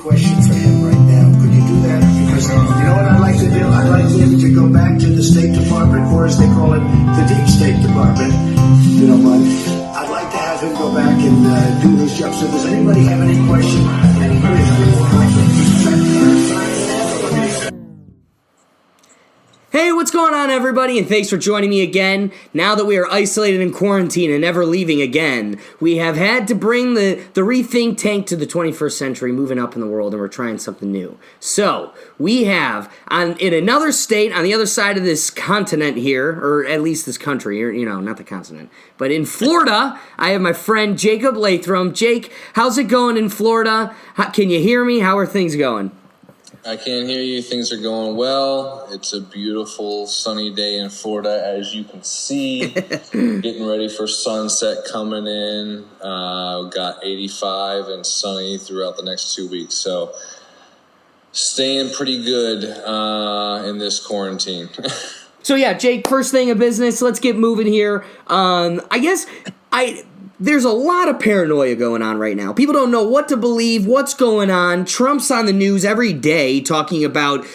question for him right now. Could you do that? Because you know what I'd like to do? I'd like him to go back to the State Department, or as they call it, the Deep State Department. You know what? I'd like to have him go back and do his job. So does anybody have any questions? Anybody have any questions? Hey, what's going on, everybody, and thanks for joining me again. Now that we are isolated in quarantine and never leaving again, we have had to bring the rethink tank to the 21st century, moving up in the world, and we're trying something new. So, we have, in another state, on the other side of this continent here, or at least this country, or, not the continent, but in Florida, I have my friend Jacob Lathram. Jake, how's it going in Florida? Can you hear me? How are things going? I can hear you. Things are going well. It's a beautiful sunny day in Florida, as you can see. Getting ready for sunset coming in. Got 85 and sunny throughout the next 2 weeks. So staying pretty good in this quarantine. So yeah, Jake, first thing of business, let's get moving here. There's a lot of paranoia going on right now. People don't know what to believe, what's going on. Trump's on the news every day talking about,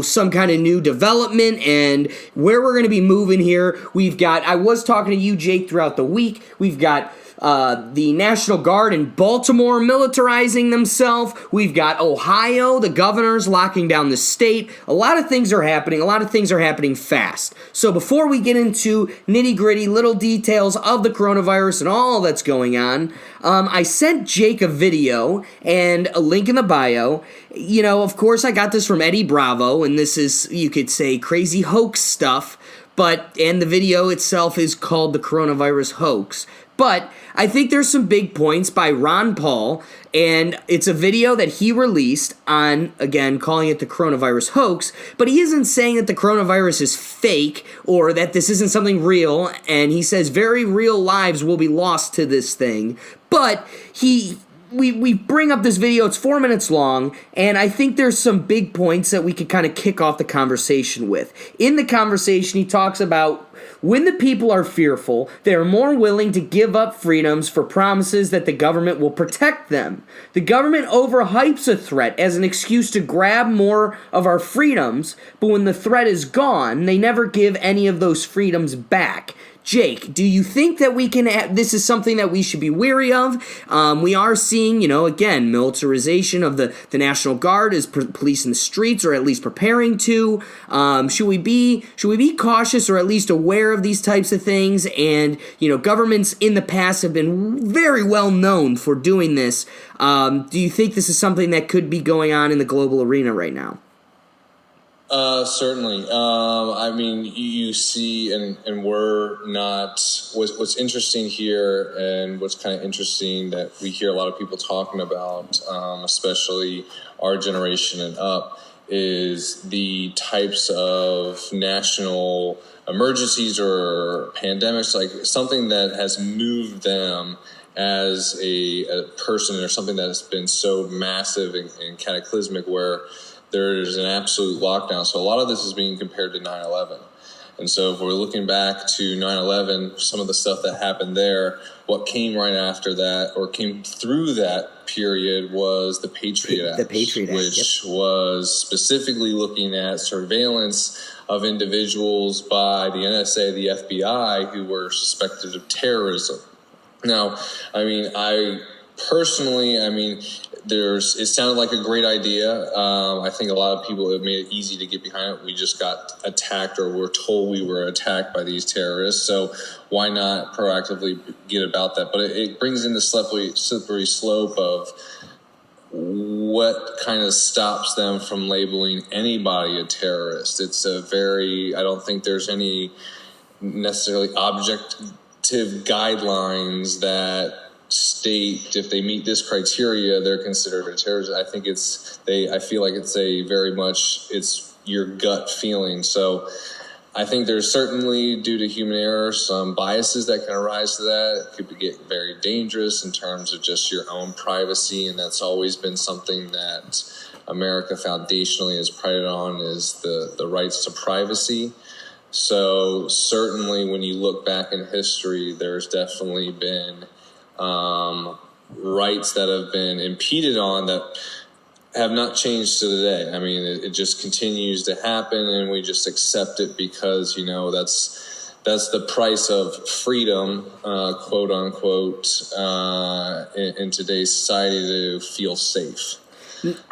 some kind of new development and where we're going to be moving here. I was talking to you, Jake, throughout the week. We've got the National Guard in Baltimore militarizing themselves. We've got Ohio, the governor's locking down the state. A lot of things are happening. A lot of things are happening fast. So before we get into nitty-gritty little details of the coronavirus and all that's going on, I sent Jake a video and a link in the bio. Of course, I got this from Eddie Bravo, and this is, you could say, crazy hoax stuff. And the video itself is called The Coronavirus Hoax. But I think there's some big points by Ron Paul, and it's a video that he released on, again, calling it the coronavirus hoax, but he isn't saying that the coronavirus is fake or that this isn't something real, and he says very real lives will be lost to this thing. But we bring up this video, it's 4 minutes long, and I think there's some big points that we could kind of kick off the conversation with. In the conversation, he talks about when the people are fearful, they are more willing to give up freedoms for promises that the government will protect them. The government overhypes a threat as an excuse to grab more of our freedoms, but when the threat is gone, they never give any of those freedoms back. Jake, do you think that this is something that we should be wary of? We are seeing, again, militarization of the National Guard as police in the streets, or at least preparing to. Should we be cautious or at least aware of these types of things? And, governments in the past have been very well known for doing this. Do you think this is something that could be going on in the global arena right now? Certainly. You see, and we're not, what's interesting here, and what's kind of interesting that we hear a lot of people talking about, especially our generation and up, is the types of national emergencies or pandemics, like something that has moved them as a person, or something that has been so massive and cataclysmic where there's an absolute lockdown. So a lot of this is being compared to 9/11. And so if we're looking back to 9/11, some of the stuff that happened there, what came right after that, or came through that period, was the Patriot Act. The Patriot Act, which was specifically looking at surveillance of individuals by the NSA, the FBI, who were suspected of terrorism. Now, it sounded like a great idea. I think a lot of people have made it easy to get behind it. We just got attacked, or were told we were attacked by these terrorists. So why not proactively get about that? But it brings in the slippery slope of what kind of stops them from labeling anybody a terrorist. I don't think there's any necessarily objective guidelines that state if they meet this criteria, they're considered a terrorist. I think I feel like it's your gut feeling. So I think there's certainly, due to human error, some biases that can arise to that. It could get very dangerous in terms of just your own privacy, and that's always been something that America foundationally is prided on, is the rights to privacy. So certainly when you look back in history, there's definitely been rights that have been impeded on that have not changed to today. I mean, it just continues to happen, and we just accept it because, that's the price of freedom, quote unquote, in today's society, to feel safe.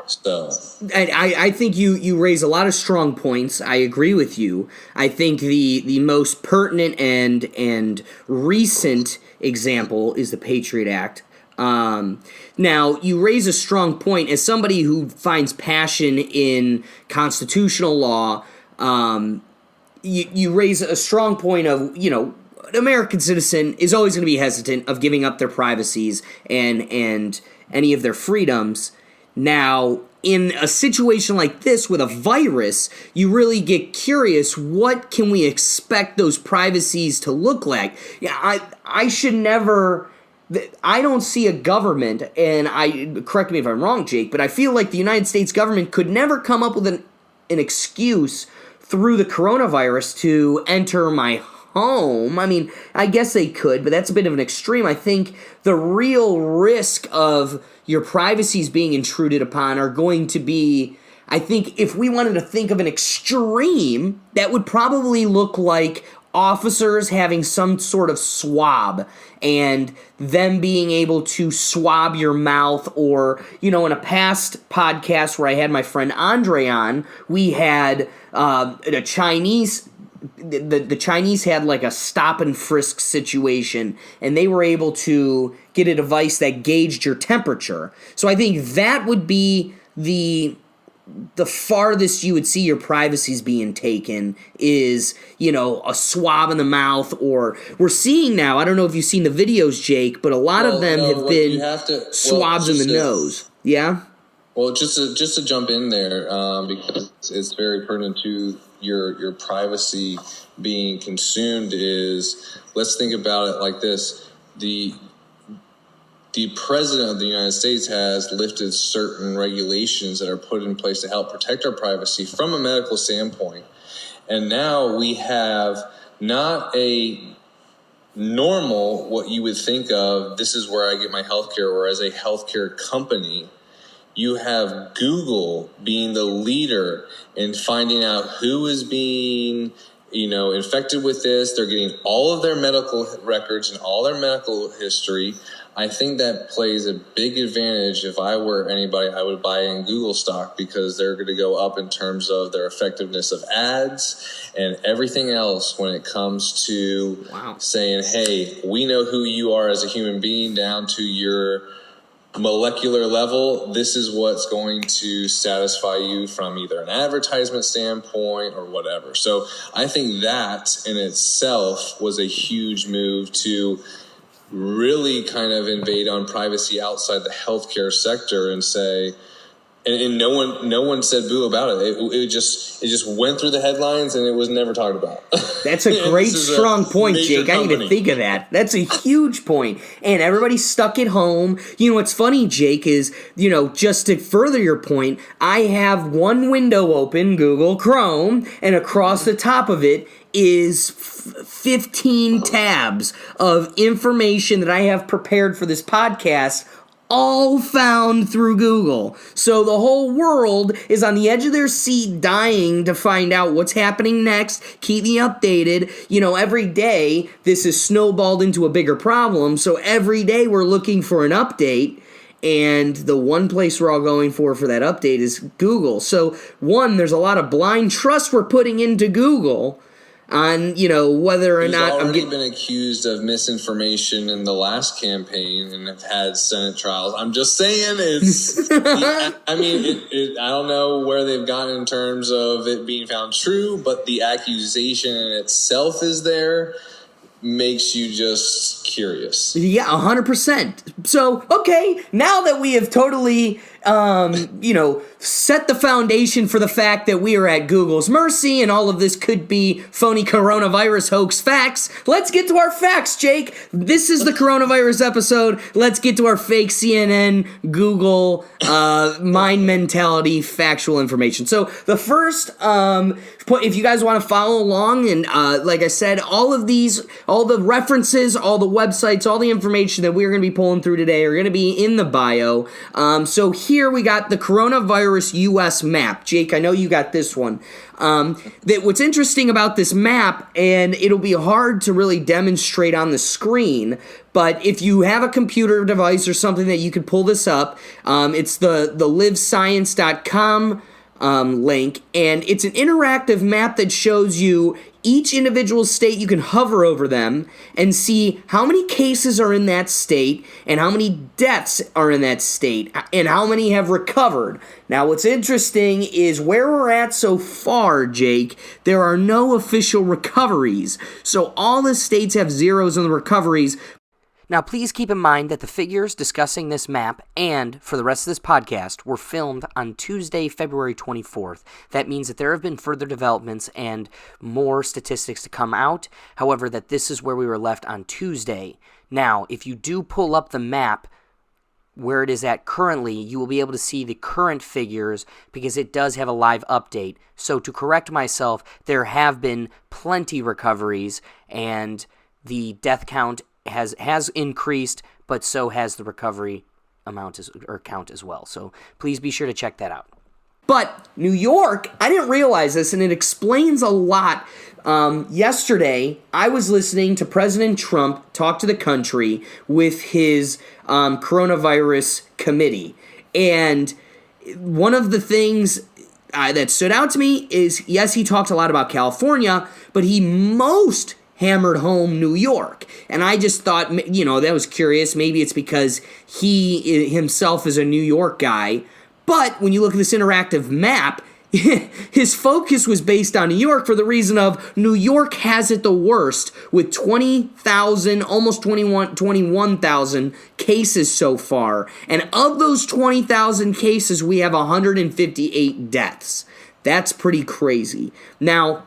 So I think you raise a lot of strong points. I agree with you. I think the most pertinent and recent example is the Patriot Act. Now, you raise a strong point. As somebody who finds passion in constitutional law, you raise a strong point of, an American citizen is always going to be hesitant of giving up their privacies and any of their freedoms. Now, in a situation like this with a virus, you really get curious, what can we expect those privacies to look like? Yeah, I should never... I don't see a government, and correct me if I'm wrong, Jake, but I feel like the United States government could never come up with an excuse through the coronavirus to enter my home. I mean, I guess they could, but that's a bit of an extreme. I think the real risk of your privacies being intruded upon are going to be, I think if we wanted to think of an extreme, that would probably look like officers having some sort of swab and them being able to swab your mouth, or, in a past podcast where I had my friend Andre on, we had the Chinese had like a stop and frisk situation, and they were able to get a device that gauged your temperature. So I think that would be the farthest you would see your privacies being taken is, a swab in the mouth, or we're seeing now, I don't know if you've seen the videos, Jake, but a lot of them have been swabs in the nose. Yeah? Well, just to jump in there, because it's very pertinent to your privacy being consumed, is, let's think about it like this. The president of the United States has lifted certain regulations that are put in place to help protect our privacy from a medical standpoint. And now we have not a normal, what you would think of, this is where I get my healthcare, or as a healthcare company, you have Google being the leader in finding out who is being, infected with this. They're getting all of their medical records and all their medical history. I think that plays a big advantage. If I were anybody, I would buy in Google stock, because they're going to go up in terms of their effectiveness of ads and everything else when it comes to saying, hey, we know who you are as a human being down to your molecular level. This is what's going to satisfy you from either an advertisement standpoint or whatever. So I think that in itself was a huge move to really kind of invade on privacy outside the healthcare sector and say, and no one said boo about it. It just went through the headlines and it was never talked about. That's a great strong point, Jake. I didn't even think of that. That's a huge point. And everybody's stuck at home. What's funny, Jake, is, just to further your point, I have one window open, Google Chrome, and across the top of it is 15 tabs of information that I have prepared for this podcast, all found through Google. So the whole world is on the edge of their seat dying to find out what's happening next. Keep me updated. Every day this is snowballed into a bigger problem. So every day we're looking for an update. And the one place we're all going for that update is Google. So one, there's a lot of blind trust we're putting into Google on, whether or not I'm already been accused of misinformation in the last campaign and have had Senate trials. I'm just saying it's, I don't know where they've gotten in terms of it being found true, but the accusation in itself is there. Makes you just curious. Yeah, 100%. So, okay, now that we have totally, set the foundation for the fact that we are at Google's mercy and all of this could be phony coronavirus hoax facts, let's get to our facts, Jake. This is the coronavirus episode. Let's get to our fake CNN, Google, mind mentality, factual information. So, the first, if you guys want to follow along, and like I said, all the references, all the websites, all the information that we're going to be pulling through today are going to be in the bio. So here here we got the coronavirus U.S. map. Jake, I know you got this one. What's interesting about this map, and it'll be hard to really demonstrate on the screen, but if you have a computer device or something that you could pull this up, it's the livescience.com link, and it's an interactive map that shows you each individual state. You can hover over them and see how many cases are in that state and how many deaths are in that state and how many have recovered. Now, what's interesting is where we're at so far, Jake, there are no official recoveries. So all the states have zeros in the recoveries. Now, please keep in mind that the figures discussing this map and for the rest of this podcast were filmed on Tuesday, February 24th. That means that there have been further developments and more statistics to come out. However, that this is where we were left on Tuesday. Now, if you do pull up the map where it is at currently, you will be able to see the current figures because it does have a live update. So to correct myself, there have been plenty recoveries and the death count has increased, but so has the recovery amount or count as well. So please be sure to check that out. But New York, I didn't realize this, and it explains a lot. Yesterday, I was listening to President Trump talk to the country with his coronavirus committee. And one of the things that stood out to me is, yes, he talked a lot about California, but he most hammered home New York. And I just thought, that was curious. Maybe it's because he himself is a New York guy. But when you look at this interactive map, his focus was based on New York for the reason of New York has it the worst with 20,000, almost 21,000 cases so far. And of those 20,000 cases, we have 158 deaths. That's pretty crazy. Now,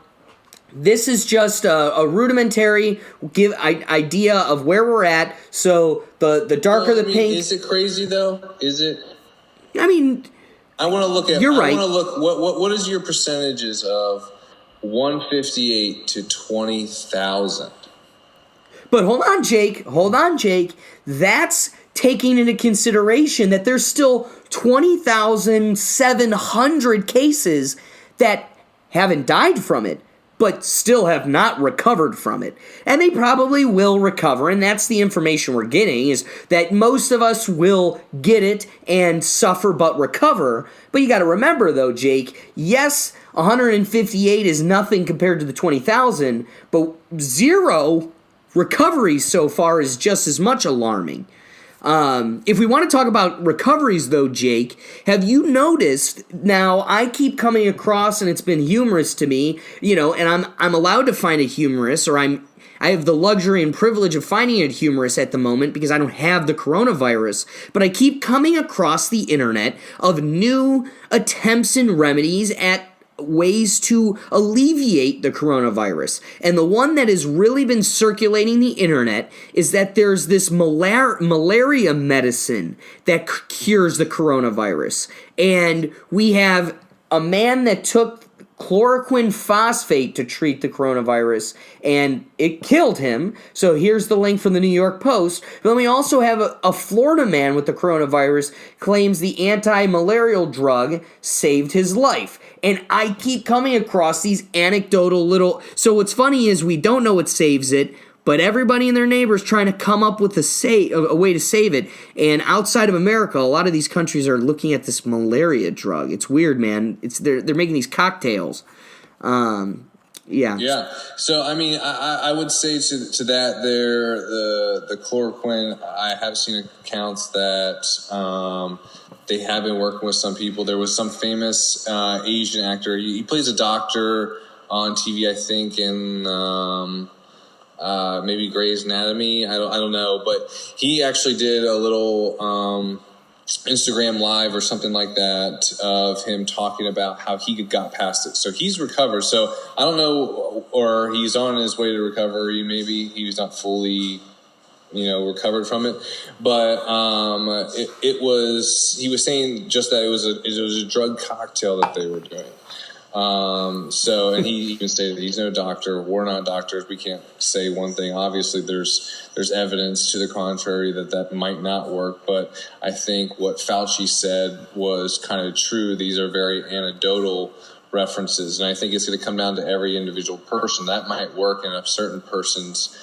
this is just a rudimentary idea of where we're at. So the darker the pink. Is it crazy though? Is it? I mean, I want to look at. You're right. I want to look. What is your percentages of 158 to 20,000? But hold on, Jake. That's taking into consideration that there's still 20,700 cases that haven't died from it, but still have not recovered from it. And they probably will recover, and that's the information we're getting, is that most of us will get it and suffer but recover. But you got to remember, though, Jake, yes, 158 is nothing compared to the 20,000, but 0 recoveries so far is just as much alarming. If we want to talk about recoveries, though, Jake, have you noticed, now I keep coming across, and it's been humorous to me, and I'm allowed to find it humorous, or I have the luxury and privilege of finding it humorous at the moment because I don't have the coronavirus, but I keep coming across the internet of new attempts and remedies at ways to alleviate the coronavirus. And the one that has really been circulating the internet is that there's this malaria medicine that cures the coronavirus. And we have a man that took chloroquine phosphate to treat the coronavirus, and it killed him. So here's the link from the New York Post. But then we also have a Florida man with the coronavirus claims the anti-malarial drug saved his life. And I keep coming across these anecdotal little... So what's funny is we don't know what saves it, but everybody and their neighbors trying to come up with a way to save it. And outside of America, a lot of these countries are looking at this malaria drug. It's weird, man. They're making these cocktails. Yeah. Yeah. So I mean, I would say to that there, the chloroquine. I have seen accounts that they have been working with some people. There was some famous Asian actor. He plays a doctor on TV, I think, in maybe Grey's Anatomy. I don't know, but he actually did a little Instagram live or something like that of him talking about how he got past it. So he's recovered. So I don't know, or he's on his way to recovery. Maybe he was not fully, recovered from it. But he was saying just that it was a drug cocktail that they were doing. So, and he even stated he's no doctor. We're not doctors. We can't say one thing. Obviously, there's evidence to the contrary that might not work. But I think what Fauci said was kind of true. These are very anecdotal references, and I think it's going to come down to every individual person. That might work in a certain person's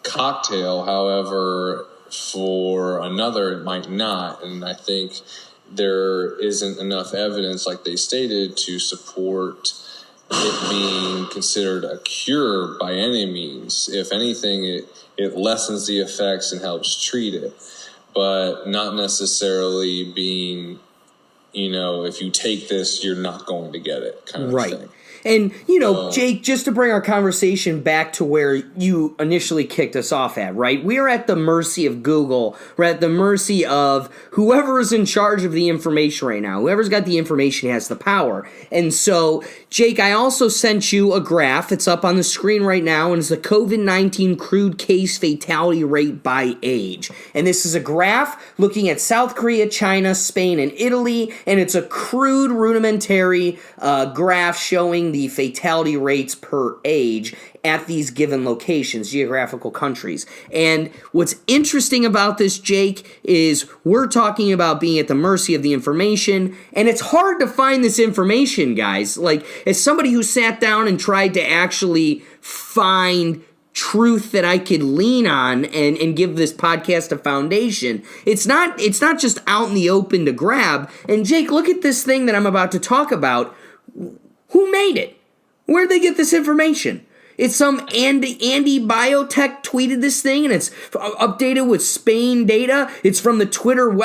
cocktail. However, for another, it might not. And I think there isn't enough evidence, like they stated, to support it being considered a cure by any means. If anything, it lessens the effects and helps treat it, but not necessarily being, if you take this, you're not going to get it kind of thing. And, Jake, just to bring our conversation back to where you initially kicked us off at, right? We're at the mercy of Google. We're at the mercy of whoever is in charge of the information right now. Whoever's got the information has the power. And so, Jake, I also sent you a graph. It's up on the screen right now, and it's the COVID-19 crude case fatality rate by age. And this is a graph looking at South Korea, China, Spain, and Italy, and it's a crude, rudimentary graph showing the fatality rates per age at these given locations, geographical countries. And what's interesting about this, Jake, is we're talking about being at the mercy of the information, and it's hard to find this information, guys. Like, as somebody who sat down and tried to actually find truth that I could lean on and give this podcast a foundation, it's not just out in the open to grab. And Jake, look at this thing that I'm about to talk about. Who made it? Where'd they get this information? It's some Andy Biotech tweeted this thing, and it's updated with Spain data. It's from the Twitter.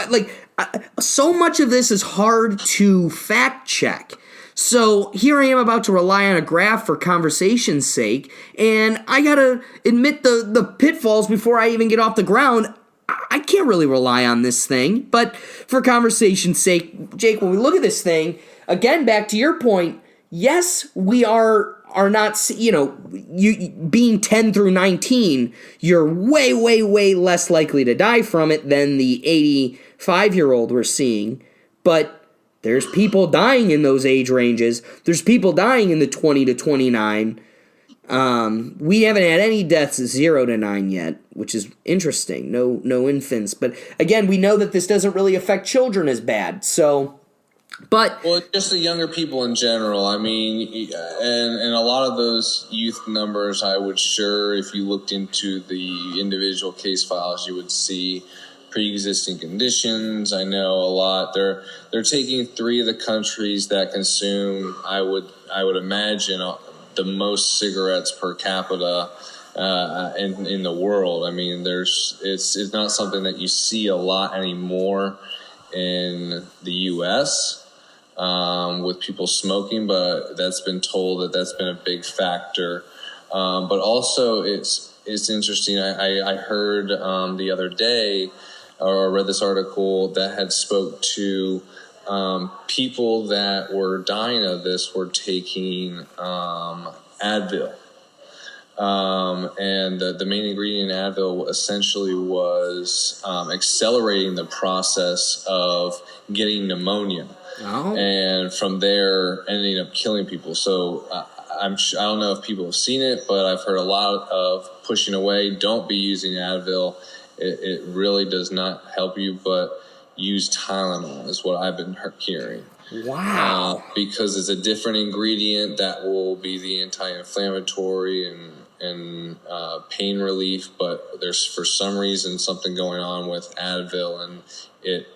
So much of this is hard to fact check. So here I am about to rely on a graph for conversation's sake, and I gotta admit the pitfalls before I even get off the ground. I can't really rely on this thing, but for conversation's sake, Jake, when we look at this thing, again, back to your point, yes, we are not, you being 10 through 19, you're way, way, way less likely to die from it than the 85-year-old we're seeing. But there's people dying in those age ranges. There's people dying in the 20 to 29. We haven't had any deaths 0 to 9 yet, which is interesting. No infants. But again, we know that this doesn't really affect children as bad. So... Well, just the younger people in general. I mean, and a lot of those youth numbers, I would sure, if you looked into the individual case files, you would see pre-existing conditions. I know a lot. They're taking 3 of the countries that consume, I would imagine, the most cigarettes per capita in the world. I mean, it's not something that you see a lot anymore in the U.S. With people smoking, but that's been told that's been a big factor. But also, it's interesting. I heard the other day, or read this article that had spoke to people that were dying of this were taking Advil. And the main ingredient in Advil essentially was accelerating the process of getting pneumonia. Oh. And from there ending up killing people. So I don't know if people have seen it, but I've heard a lot of pushing away. Don't be using Advil. It really does not help you, but use Tylenol is what I've been hearing. Wow. Because it's a different ingredient that will be the anti-inflammatory and pain relief, but there's for some reason something going on with Advil, and it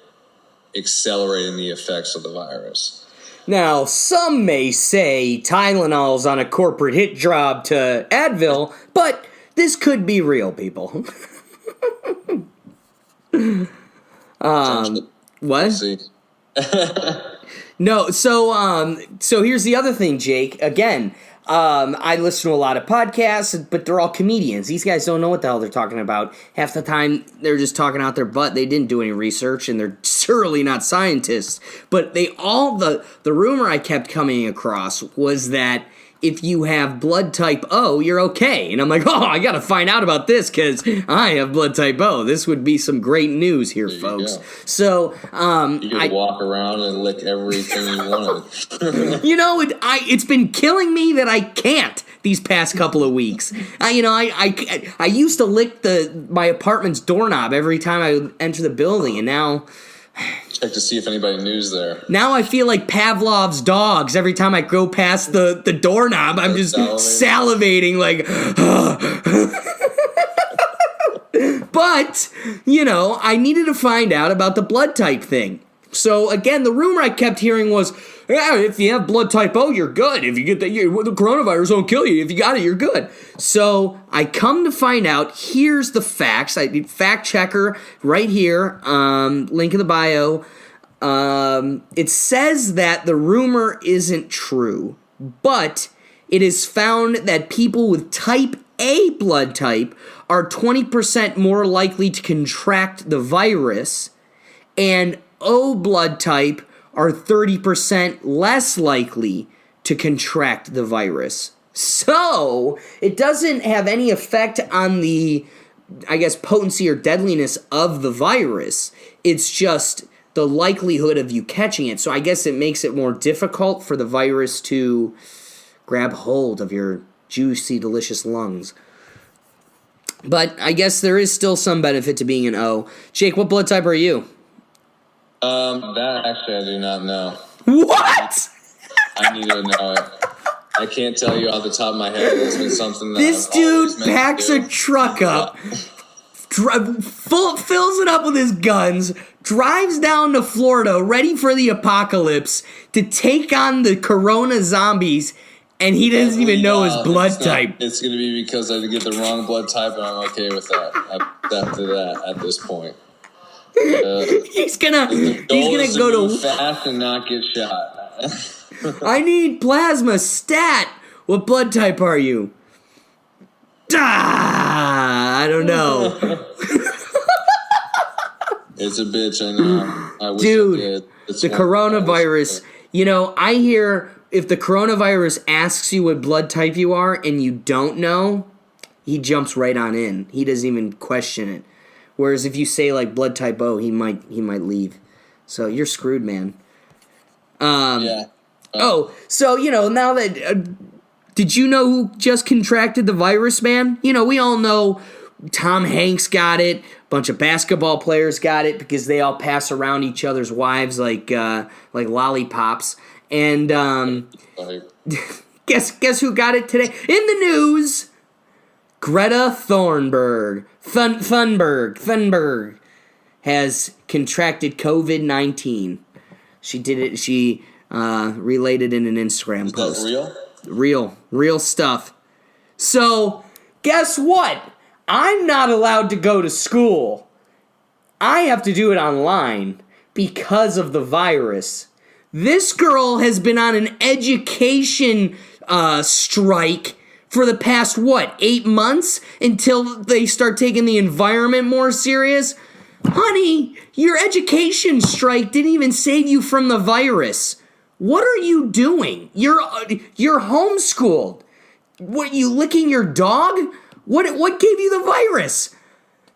accelerating the effects of the virus. Now, some may say Tylenol's on a corporate hit job to Advil, but this could be real, people. What? See. No, so here's the other thing, Jake. Again, I listen to a lot of podcasts, but they're all comedians. These guys don't know what the hell they're talking about. Half the time, they're just talking out their butt. They didn't do any research, and they're surely not scientists. But the rumor I kept coming across was that if you have blood type O, you're okay. And I'm like, oh, I got to find out about this because I have blood type O. This would be some great news here, folks. Go. So you could walk around and lick everything you wanted. You know, it's been killing me that I can't these past couple of weeks. I used to lick my apartment's doorknob every time I enter the building, and now... Check to see if anybody knew's there. Now I feel like Pavlov's dogs. Every time I go past the doorknob, I'm just salivating like... But, you know, I needed to find out about the blood type thing. So, again, the rumor I kept hearing was, yeah, if you have blood type O, you're good. If you get the coronavirus won't kill you. If you got it, you're good. So, I come to find out, here's the facts. I did fact checker right here, link in the bio. It says that the rumor isn't true, but it is found that people with type A blood type are 20% more likely to contract the virus, and O blood type are 30% less likely to contract the virus. So, it doesn't have any effect on the, I guess, potency or deadliness of the virus. It's just the likelihood of you catching it. So I guess it makes it more difficult for the virus to grab hold of your juicy, delicious lungs. But I guess there is still some benefit to being an O. Jake, what blood type are you? That actually I do not know. What? I need to know it. I can't tell you off the top of my head. It's been something that This I've dude always meant packs to do. a truck up, fills it up with his guns, drives down to Florida ready for the apocalypse to take on the corona zombies, and he doesn't even know his blood type. It's going to be because I get the wrong blood type, and I'm okay with that. I'm after that at this point. He's gonna is go to move fast and not get shot. I need plasma stat. What blood type are you? I don't know. It's a bitch, I know. I wish Dude, I did. It's the one- coronavirus. You know, I hear if the coronavirus asks you what blood type you are and you don't know, he jumps right on in. He doesn't even question it. Whereas if you say like blood type O, he might leave. So you're screwed, man. Yeah. Oh, so you know now that did you know who just contracted the virus, man? You know, we all know Tom Hanks got it. A bunch of basketball players got it because they all pass around each other's wives like lollipops. And guess who got it today in the news? Greta Thunberg has contracted COVID-19. She did it. She related in an Instagram post. Is that real? Real stuff. So, guess what? I'm not allowed to go to school. I have to do it online because of the virus. This girl has been on an education strike for the past, 8 months until they start taking the environment more serious? Honey, your education strike didn't even save you from the virus. What are you doing? You're homeschooled. What, you licking your dog? What gave you the virus?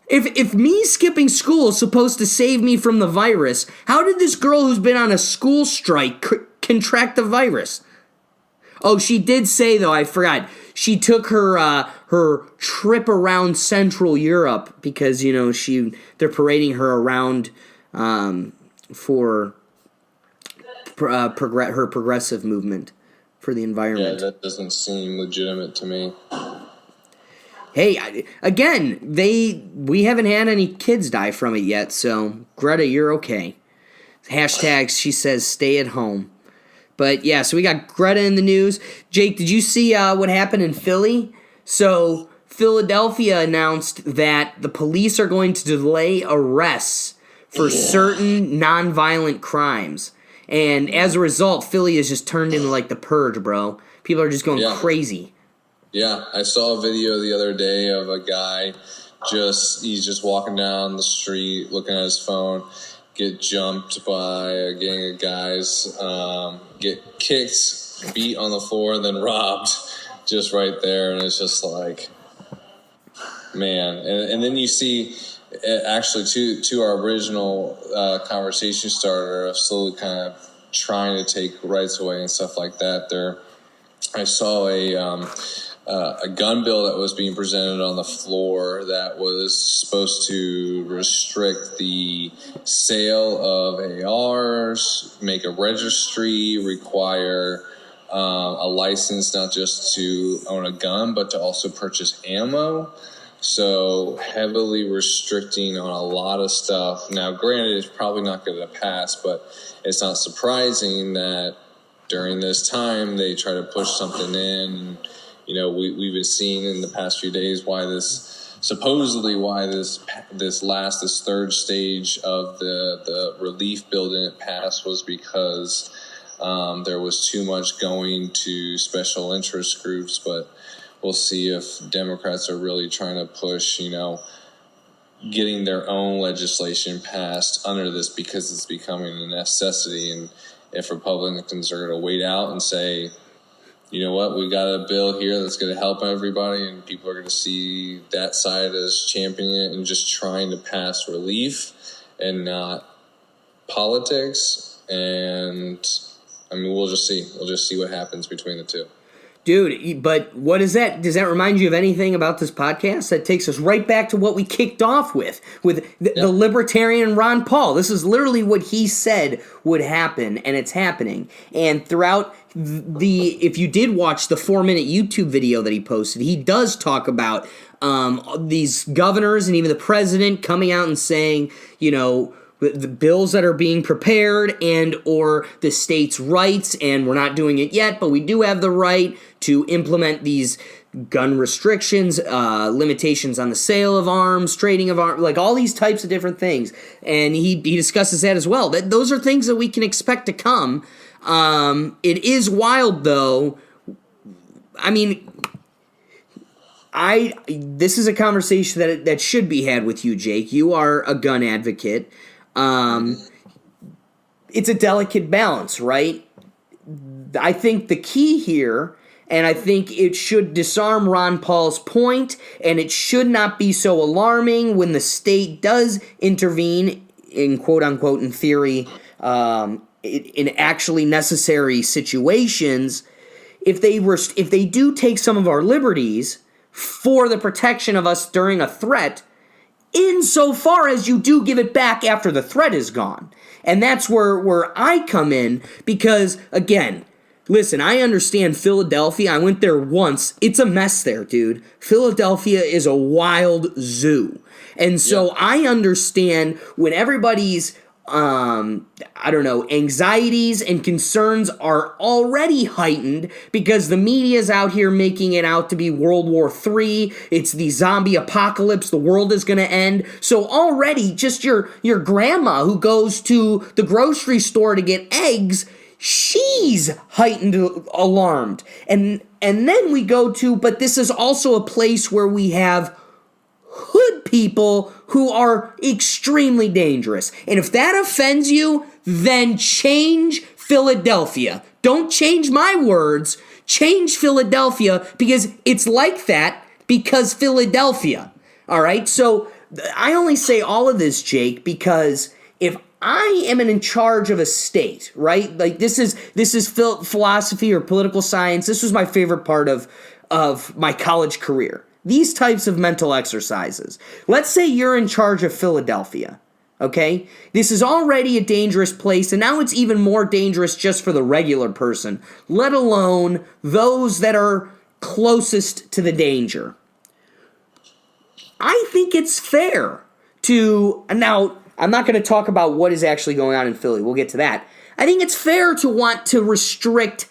If me skipping school is supposed to save me from the virus, how did this girl who's been on a school strike contract the virus? Oh, she did say, though, I forgot, she took her trip around Central Europe because, you know, they're parading her around for her progressive movement for the environment. Yeah, that doesn't seem legitimate to me. Hey, again, we haven't had any kids die from it yet, so Greta, you're okay. Hashtag, she says, stay at home. But yeah, so we got Greta in the news. Jake, did you see what happened in Philly? So Philadelphia announced that the police are going to delay arrests for certain nonviolent crimes. And as a result, Philly has just turned into like the purge, bro. People are just going crazy. Yeah, I saw a video the other day of a guy he's just walking down the street looking at his phone, get jumped by a gang of guys, get kicked beat on the floor and then robbed just right there. And it's just like, man. And then you see, actually, to our original conversation starter of slowly kind of trying to take rights away and stuff like that. I saw a gun bill that was being presented on the floor that was supposed to restrict the sale of ARs, make a registry, require a license not just to own a gun, but to also purchase ammo. So heavily restricting on a lot of stuff. Now, granted, it's probably not going to pass, but it's not surprising that during this time they try to push something in. You know, we've been seeing in the past few days why this third stage of the relief bill didn't pass was because there was too much going to special interest groups. But we'll see if Democrats are really trying to push, getting their own legislation passed under this because it's becoming a necessity. And if Republicans are going to wait out and say, you know what, we've got a bill here that's going to help everybody, and people are going to see that side as championing it and just trying to pass relief and not politics. And I mean, we'll just see. We'll just see what happens between the two. Dude, but what is that? Does that remind you of anything about this podcast? That takes us right back to what we kicked off with the libertarian Ron Paul. This is literally what he said would happen, and it's happening. And throughout if you did watch the 4-minute YouTube video that he posted, he does talk about these governors and even the president coming out and saying, the bills that are being prepared and or the states' rights, and we're not doing it yet, but we do have the right to implement these gun restrictions, limitations on the sale of arms, trading of arms, like all these types of different things. And he discusses that as well. Those are things that we can expect to come. It is wild, though. I mean, this is a conversation that should be had with you, Jake. You are a gun advocate. It's a delicate balance, right? I think the key here, and I think it should disarm Ron Paul's point, and it should not be so alarming when the state does intervene in quote-unquote, in theory, in actually necessary situations. If they do take some of our liberties for the protection of us during a threat, insofar as you do give it back after the threat is gone. And that's where I come in, because, again, listen, I understand Philadelphia. I went there once. It's a mess there, dude. Philadelphia is a wild zoo. And so I understand when everybody's anxieties and concerns are already heightened because the media's out here making it out to be World War III. It's the zombie apocalypse. The world is going to end. So already just your grandma who goes to the grocery store to get eggs, she's heightened, alarmed. And then we go to, but this is also a place where we have hood people who are extremely dangerous. And if that offends you, then change Philadelphia. Don't change my words. Change Philadelphia, because it's like that because Philadelphia. All right? So I only say all of this, Jake, because if I am in charge of a state, right? Like this is philosophy or political science. This was my favorite part of my college career. These types of mental exercises. Let's say you're in charge of Philadelphia, okay? This is already a dangerous place, and now it's even more dangerous just for the regular person, let alone those that are closest to the danger. I think it's fair to, now, I'm not going to talk about what is actually going on in Philly. We'll get to that. I think it's fair to want to restrict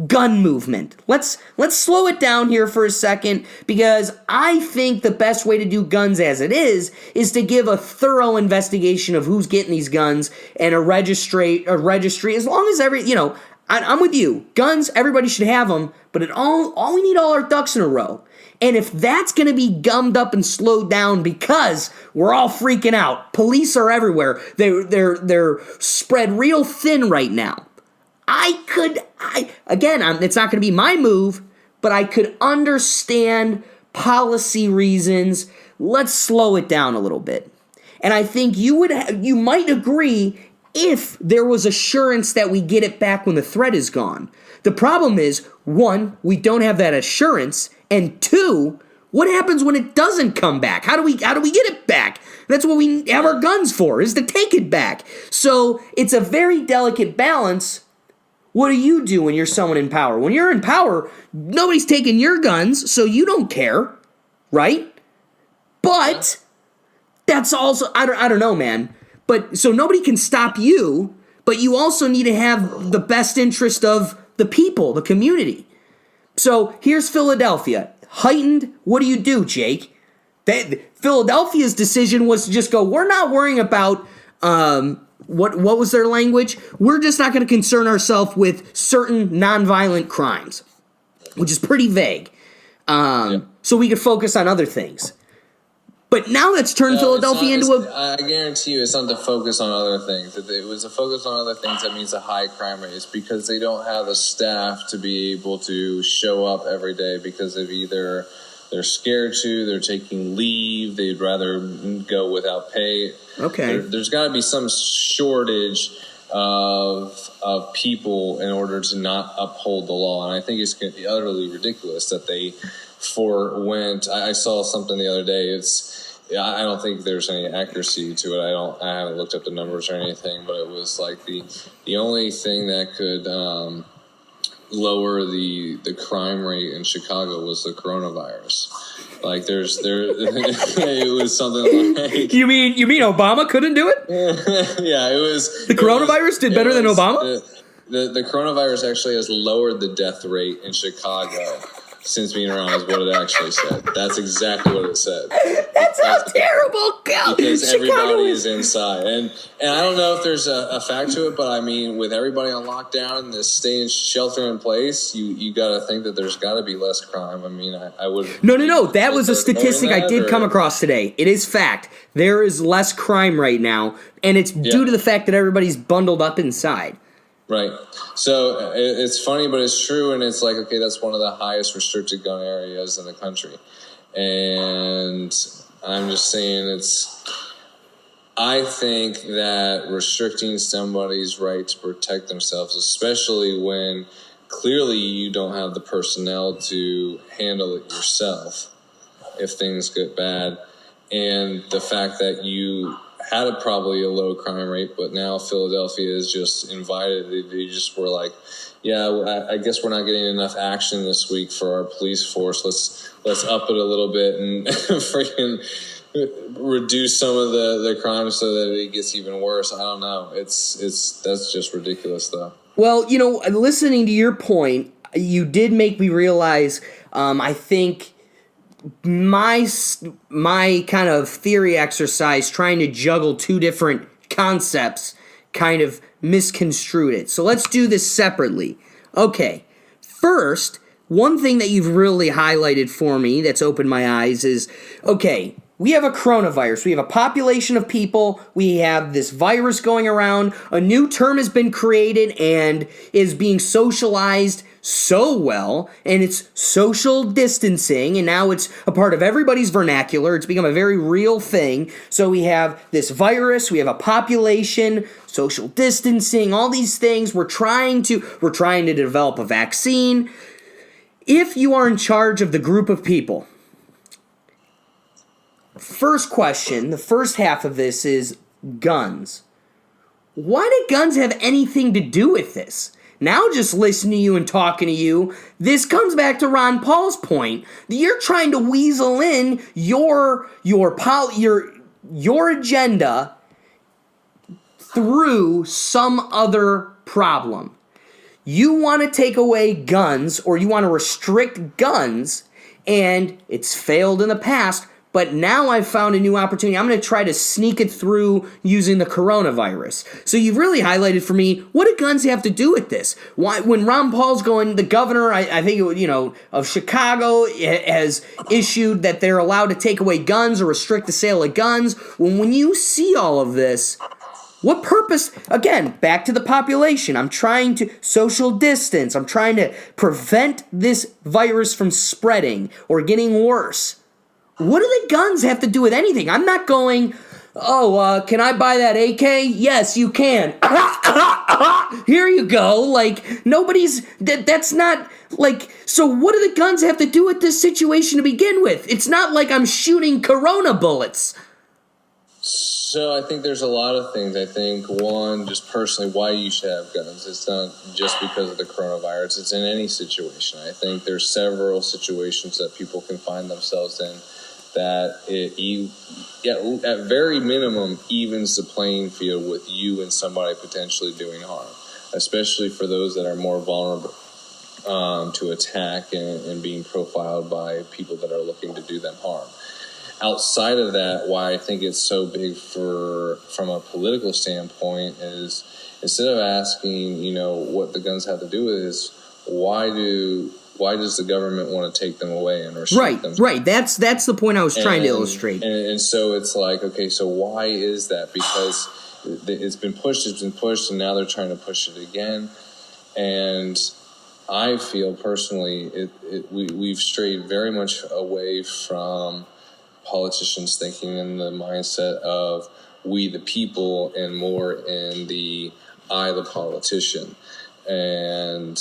gun movement. Let's slow it down here for a second, because I think the best way to do guns as it is to give a thorough investigation of who's getting these guns and a registry, as long as I'm with you. Guns, everybody should have them, but we need all our ducks in a row. And if that's going to be gummed up and slowed down because we're all freaking out, police are everywhere. They're spread real thin right now. it's not going to be my move, but I could understand policy reasons. Let's slow it down a little bit. And I think you might agree if there was assurance that we get it back when the threat is gone. The problem is, one, we don't have that assurance, and two, what happens when it doesn't come back? How do we get it back? That's what we have our guns for, is to take it back. So it's a very delicate balance. What do you do when you're someone in power? When you're in power, nobody's taking your guns, so you don't care, right? But that's also, I don't know, man. But so nobody can stop you, but you also need to have the best interest of the people, the community. So here's Philadelphia. Heightened, what do you do, Jake? Philadelphia's decision was to just go, we're not worrying about, what was their language? We're just not going to concern ourselves with certain nonviolent crimes, which is pretty vague. So we could focus on other things. But now let's turn Philadelphia into a... I guarantee you it's not to focus on other things. If it was to focus on other things, that means a high crime rate. It's because they don't have the staff to be able to show up every day because of either they're scared to, they're taking leave, they'd rather go without pay. Okay. There's got to be some shortage of people in order to not uphold the law. And I think it's utterly ridiculous that they forewent. I saw something the other day. I don't think there's any accuracy to it. I haven't looked up the numbers or anything, but it was like the only thing that could lower the crime rate in Chicago was the coronavirus. Like it was something like You mean Obama couldn't do it? Yeah, it was the coronavirus did better than Obama? The coronavirus actually has lowered the death rate in Chicago since being around, is what it actually said. That's exactly what it said. That's how terrible. Because Chicago everybody is inside. And I don't know if there's a fact to it, but I mean, with everybody on lockdown and this staying shelter in place, you got to think that there's got to be less crime. I mean, I would... No. That was a statistic I did come across today. It is fact. There is less crime right now, and it's due to the fact that everybody's bundled up inside. Right. So it's funny, but it's true. And it's like, okay, that's one of the highest restricted gun areas in the country. And I'm just saying I think that restricting somebody's right to protect themselves, especially when clearly you don't have the personnel to handle it yourself if things get bad, and the fact that you had probably a low crime rate, but now Philadelphia is just invited. They just were like, yeah, I guess we're not getting enough action this week for our police force. Let's up it a little bit and freaking reduce some of the crime so that it gets even worse. I don't know. That's just ridiculous, though. Well, listening to your point, you did make me realize. I think my kind of theory exercise trying to juggle two different concepts kind of misconstrued it. So let's do this separately. Okay, first, one thing that you've really highlighted for me that's opened my eyes is, okay, we have a coronavirus. We have a population of people. We have this virus going around. A new term has been created and is being socialized so well, and it's social distancing, and now it's a part of everybody's vernacular. It's become a very real thing. So we have this virus, we have a population, social distancing, all these things. We're trying to develop a vaccine. If you are in charge of the group of people, first question, the first half of this is guns. Why do guns have anything to do with this? Now just listening to you and talking to you, this comes back to Ron Paul's point. You're trying to weasel in your agenda through some other problem. You want to take away guns, or you want to restrict guns, and it's failed in the past. But now I've found a new opportunity. I'm going to try to sneak it through using the coronavirus. So you've really highlighted for me, what do guns have to do with this? Why, when Ron Paul's going, the governor, I think, of Chicago has issued that they're allowed to take away guns or restrict the sale of guns. When you see all of this, What purpose? Again, back to the population. I'm trying to social distance. I'm trying to prevent this virus from spreading or getting worse. What do the guns have to do with anything? I'm not going, can I buy that AK? Yes, you can. Here you go. Like, that's not, like, so what do the guns have to do with this situation to begin with? It's not like I'm shooting Corona bullets. So I think there's a lot of things. I think, one, just personally, why you should have guns. It's not just because of the coronavirus. It's in any situation. I think there's several situations that people can find themselves in that at very minimum evens the playing field with you and somebody potentially doing harm, especially for those that are more vulnerable to attack and being profiled by people that are looking to do them harm. Outside of that, why I think it's so big from a political standpoint is, instead of asking, what the guns have to do with, is why does the government want to take them away and restrict them? Right. That's the point I was trying to illustrate. And so it's like, okay, so why is that? Because it's been pushed, and now they're trying to push it again. And I feel personally, we've strayed very much away from politicians thinking in the mindset of we the people and more in the I the politician, and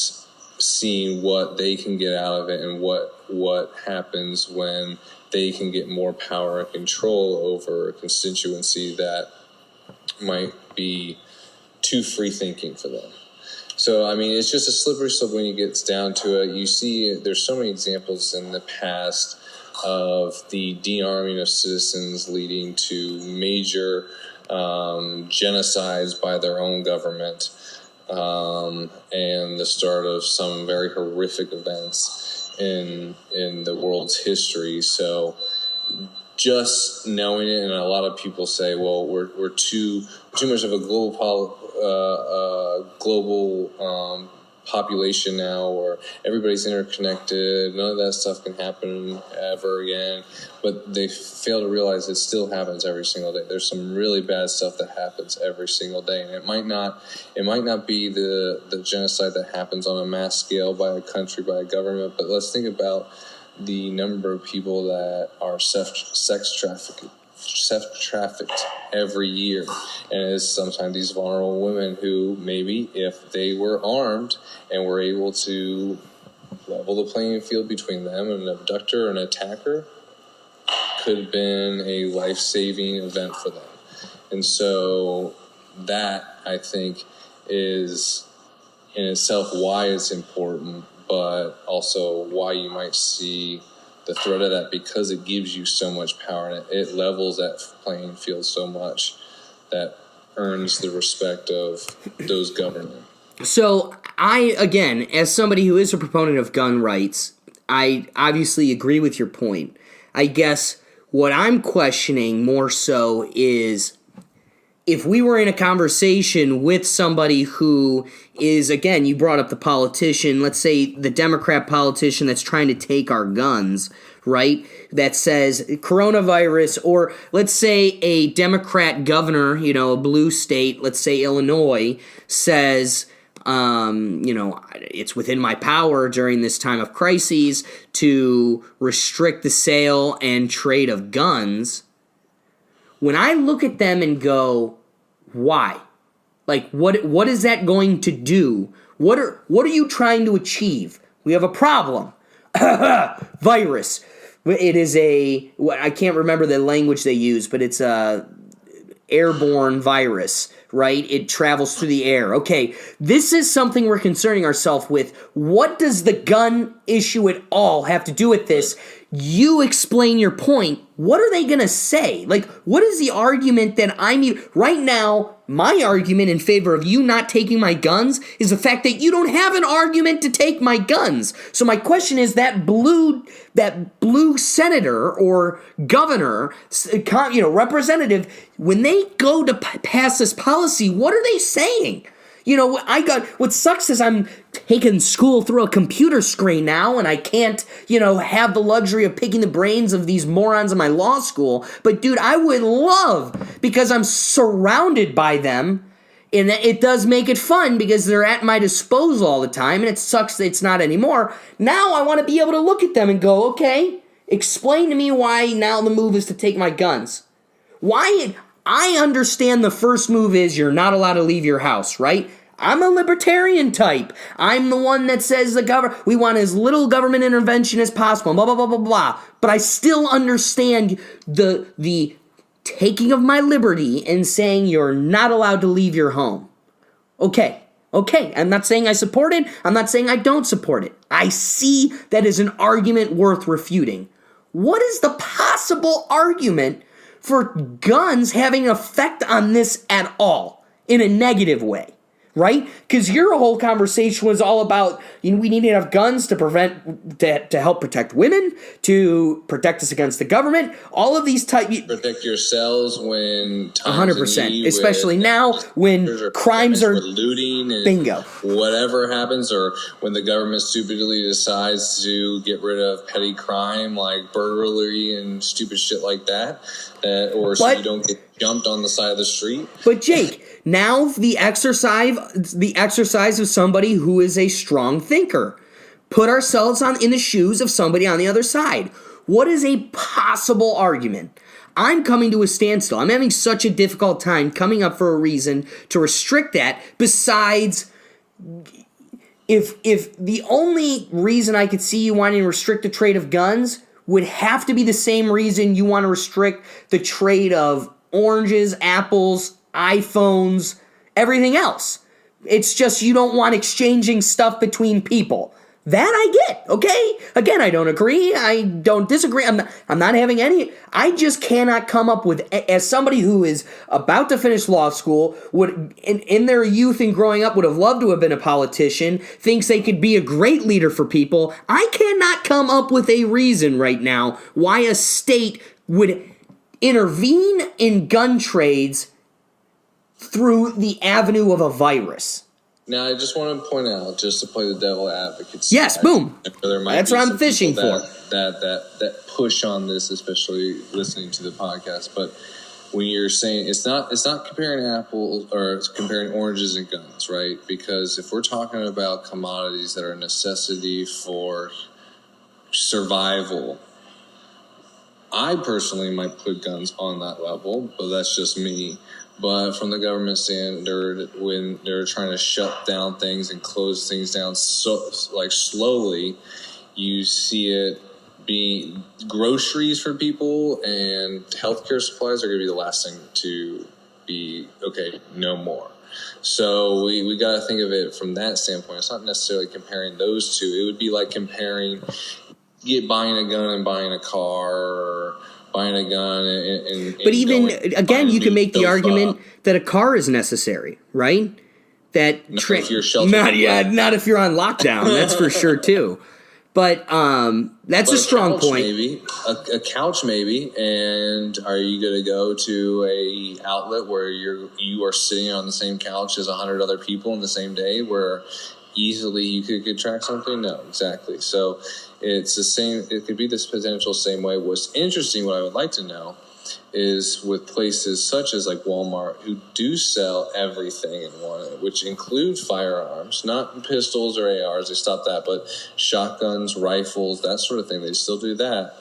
seeing what they can get out of it and what happens when they can get more power and control over a constituency that might be too free thinking for them. So, I mean, it's just a slippery slope when it gets down to it. You see, there's so many examples in the past of the de-arming of citizens leading to major genocides by their own government, and the start of some very horrific events in the world's history. So just knowing it, and a lot of people say, well, we're too much of a global population now, or everybody's interconnected, none of that stuff can happen ever again. But they fail to realize it still happens every single day. There's some really bad stuff that happens every single day, and it might not be the genocide that happens on a mass scale by a country, by a government, but let's think about the number of people that are sex trafficked every year, and it's sometimes these vulnerable women who maybe, if they were armed and were able to level the playing field between them and an abductor and attacker, could have been a life-saving event for them. And so that, I think, is in itself why it's important, but also why you might see the threat of that, because it gives you so much power, and it levels that playing field so much that earns the respect of those governing. So I, again, as somebody who is a proponent of gun rights, I obviously agree with your point. I guess what I'm questioning more so is, if we were in a conversation with somebody who is, again, you brought up the politician, let's say the Democrat politician that's trying to take our guns, right, that says coronavirus, or let's say a Democrat governor, a blue state, let's say Illinois, says, it's within my power during this time of crises to restrict the sale and trade of guns. When I look at them and go, why? Like, what is that going to do? What are you trying to achieve? We have a problem. Virus. It is I can't remember the language they use, but it's a airborne virus, right? It travels through the air. Okay, this is something we're concerning ourselves with. What does the gun issue at all have to do with this? You explain your point. What are they going to say? Like, what is the argument that right now, my argument in favor of you not taking my guns is the fact that you don't have an argument to take my guns. So my question is, that blue senator or governor, representative, when they go to pass this policy, what are they saying? You know, what sucks is I'm taking school through a computer screen now, and I can't, have the luxury of picking the brains of these morons in my law school. But dude, I would love, because I'm surrounded by them, and it does make it fun because they're at my disposal all the time, and it sucks that it's not anymore. Now I want to be able to look at them and go, okay, explain to me why now the move is to take my guns. Why? I understand the first move is you're not allowed to leave your house, right? I'm a libertarian type. I'm the one that says we want as little government intervention as possible, blah, blah, blah, blah, blah. But I still understand the taking of my liberty and saying you're not allowed to leave your home. Okay. I'm not saying I support it. I'm not saying I don't support it. I see that as an argument worth refuting. What is the possible argument for guns having an effect on this at all in a negative way, right? Because your whole conversation was all about, we need to have guns to help protect women, to protect us against the government, all of these protect yourselves when 100%, especially now when crimes are looting and bingo, whatever happens, or when the government stupidly decides to get rid of petty crime like burglary and stupid shit like that, so you don't get jumped on the side of the street. But Jake, now the exercise of somebody who is a strong thinker. Put ourselves in the shoes of somebody on the other side. What is a possible argument? I'm coming to a standstill. I'm having such a difficult time coming up for a reason to restrict that, besides if the only reason I could see you wanting to restrict the trade of guns would have to be the same reason you want to restrict the trade of oranges, apples, iPhones, everything else. It's just you don't want exchanging stuff between people. That I get, okay? Again, I don't agree. I don't disagree. I'm not having any. I just cannot come up with, as somebody who is about to finish law school, would in their youth and growing up would have loved to have been a politician, thinks they could be a great leader for people. I cannot come up with a reason right now why a state would intervene in gun trades through the avenue of a virus. Now, I just want to point out, just to play the devil advocate. Yes, boom. That's what I'm fishing for. That push on this, especially listening to the podcast. But when you're saying it's not comparing apples or comparing oranges and guns, right? Because if we're talking about commodities that are a necessity for survival, I personally might put guns on that level, but that's just me. But from the government standard, when they're trying to shut down things and close things down slowly, you see it being groceries for people and healthcare supplies are going to be the last thing to be, okay, no more. So we got to think of it from that standpoint. It's not necessarily comparing those two. It would be like comparing buying a gun and buying a car, or buying a gun and but even again, you can make the argument that a car is necessary, right? That if you're sheltered, not if you're on lockdown. That's for sure too. But that's a strong point. Maybe a couch, maybe. And are you going to go to a outlet where you are sitting on the same couch as 100 other people in the same day, where easily you could track something? No, exactly. So it's the same. It could be this potential same way. What's interesting, what I would like to know, is with places such as like Walmart, who do sell everything in one, which include firearms, not pistols or ARs. They stopped that, but shotguns, rifles, that sort of thing. They still do that.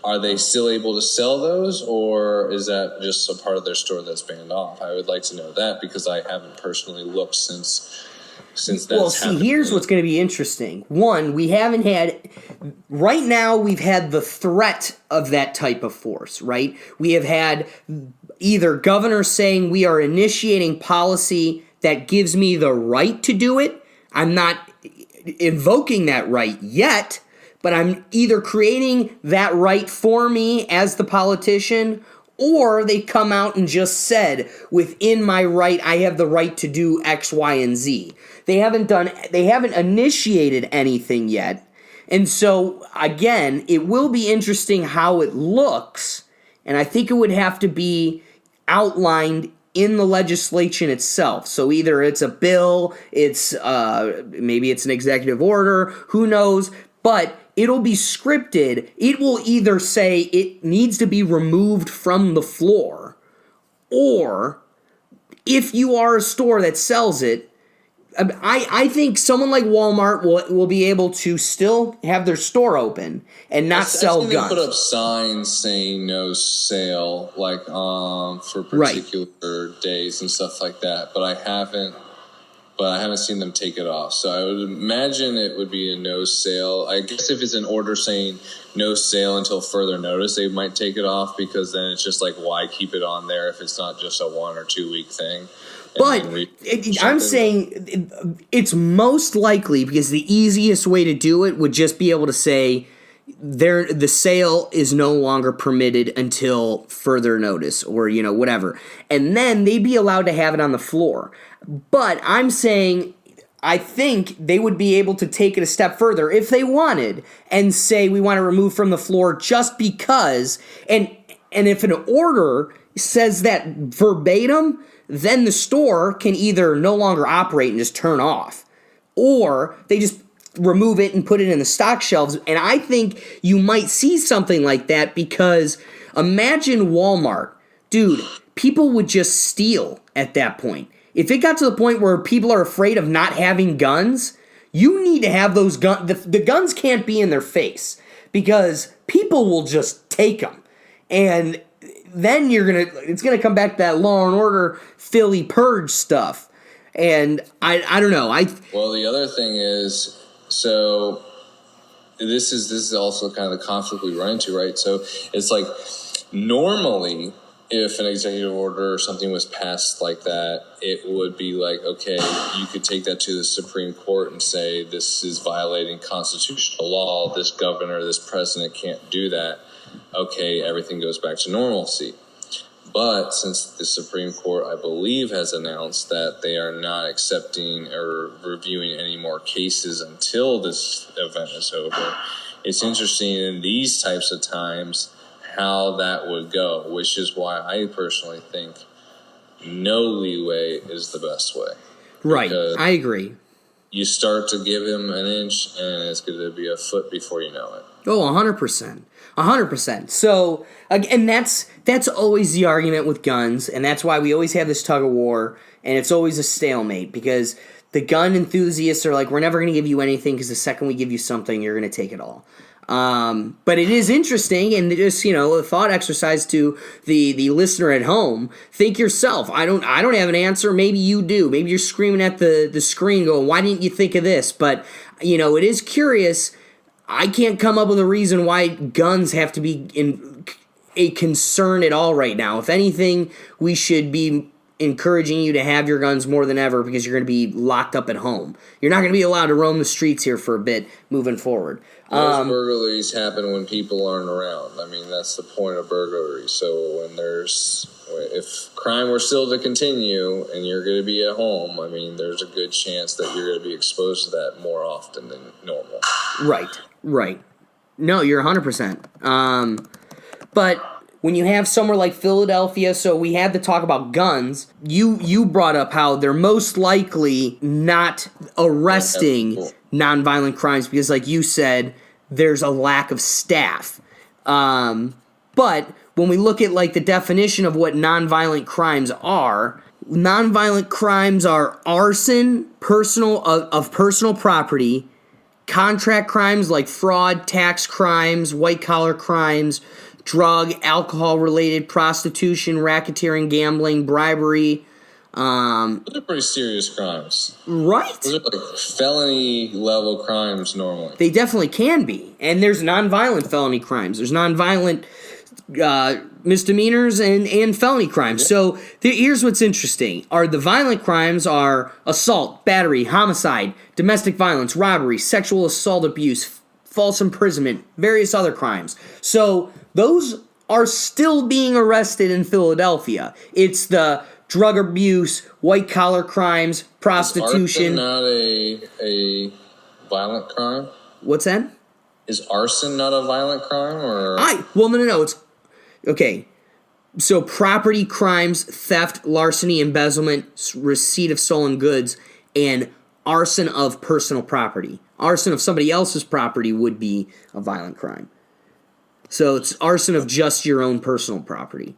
Are they still able to sell those, or is that just a part of their store that's banned off? I would like to know that, because I haven't personally looked since that's happened. Here's what's going to be interesting. One, we haven't had, right now we've had the threat of that type of force, right? We have had either governors saying we are initiating policy that gives me the right to do it. I'm not invoking that right yet, but I'm either creating that right for me as the politician, or they come out and just said, within my right, I have the right to do X, Y, and Z. They haven't initiated anything yet. And so, again, it will be interesting how it looks. And I think it would have to be outlined in the legislation itself. So either it's a bill, it's maybe it's an executive order, who knows, but it'll be scripted. It will either say it needs to be removed from the floor, or if you are a store that sells it, I think someone like Walmart will be able to still have their store open and not sell guns. They put up signs saying no sale, like for particular days and stuff like that. But I haven't seen them take it off. So I would imagine it would be a no sale. I guess if it's an order saying no sale until further notice, they might take it off, because then it's just like, why keep it on there if it's not just a 1 or 2 week thing? But I'm saying it's most likely, because the easiest way to do it would just be able to say the sale is no longer permitted until further notice, or whatever, and then they'd be allowed to have it on the floor. But I'm saying I think they would be able to take it a step further if they wanted and say we want to remove from the floor just because, and if an order says that verbatim, then the store can either no longer operate and just turn off, or they just remove it and put it in the stock shelves. And I think you might see something like that, because imagine Walmart. Dude, people would just steal at that point. If it got to the point where people are afraid of not having guns, you need to have those guns. The guns can't be in their face, because people will just take them. And then it's gonna come back to that Law and Order Philly purge stuff, and I don't know. Well, the other thing is, so this is also kind of the conflict we run into, right? So it's like, normally, if an executive order or something was passed like that, it would be like, okay, you could take that to the Supreme Court and say this is violating constitutional law. This governor, this president can't do that. Okay, everything goes back to normalcy. But since the Supreme Court, I believe, has announced that they are not accepting or reviewing any more cases until this event is over, it's interesting in these types of times how that would go, which is why I personally think no leeway is the best way. Right, I agree. You start to give him an inch, and it's going to be a foot before you know it. Oh, 100%. 100%. So, again, that's always the argument with guns, and that's why we always have this tug of war, and it's always a stalemate, because the gun enthusiasts are like, we're never going to give you anything, because the second we give you something, you're going to take it all. But it is interesting, and just, a thought exercise to the listener at home. Think yourself. I don't have an answer. Maybe you do. Maybe you're screaming at the screen going, why didn't you think of this? But, it is curious. I can't come up with a reason why guns have to be a concern at all right now. If anything, we should be encouraging you to have your guns more than ever, because you're going to be locked up at home. You're not going to be allowed to roam the streets here for a bit moving forward. Most burglaries happen when people aren't around. I mean, that's the point of burglary. So if crime were still to continue and you're going to be at home, I mean, there's a good chance that you're going to be exposed to that more often than normal. Right. No, you're 100%. But when you have somewhere like Philadelphia, so we had to talk about guns, you brought up how they're most likely not arresting nonviolent crimes because, like you said, there's a lack of staff. But when we look at like the definition of what nonviolent crimes are arson, of personal property, contract crimes like fraud, tax crimes, white-collar crimes, drug, alcohol-related, prostitution, racketeering, gambling, bribery. Those are pretty serious crimes. Right. Those are like felony-level crimes normally. They definitely can be. And there's nonviolent felony crimes. There's nonviolent misdemeanors and felony crimes. Yeah. So here's what's interesting. The violent crimes are assault, battery, homicide, domestic violence, robbery, sexual assault, abuse, false imprisonment, various other crimes. So those are still being arrested in Philadelphia. It's the drug abuse, white-collar crimes, prostitution. Is arson not a violent crime? What's that? Is arson not a violent crime? Or No. It's okay. So property crimes, theft, larceny, embezzlement, receipt of stolen goods, and arson of personal property. Arson of somebody else's property would be a violent crime. So it's arson of just your own personal property.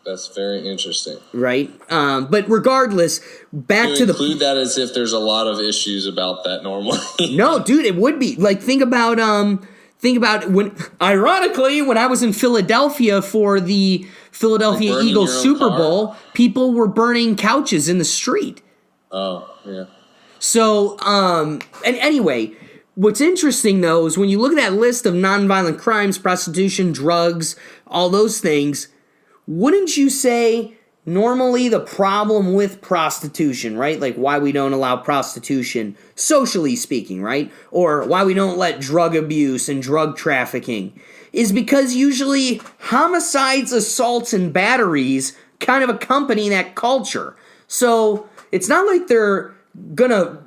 That's very interesting. Right? But regardless, back to the... include that as if there's a lot of issues about that normally. No, dude, it would be. Like, think about when, ironically, when I was in Philadelphia for the Philadelphia Like Eagles Super Bowl, people were burning couches in the street. Oh, yeah. So, and anyway, what's interesting, though, is when you look at that list of nonviolent crimes, prostitution, drugs, all those things, wouldn't you say normally the problem with prostitution, right? Like why we don't allow prostitution, socially speaking, right? Or why we don't let drug abuse and drug trafficking is because usually homicides, assaults, and batteries kind of accompany that culture. So it's not like they're gonna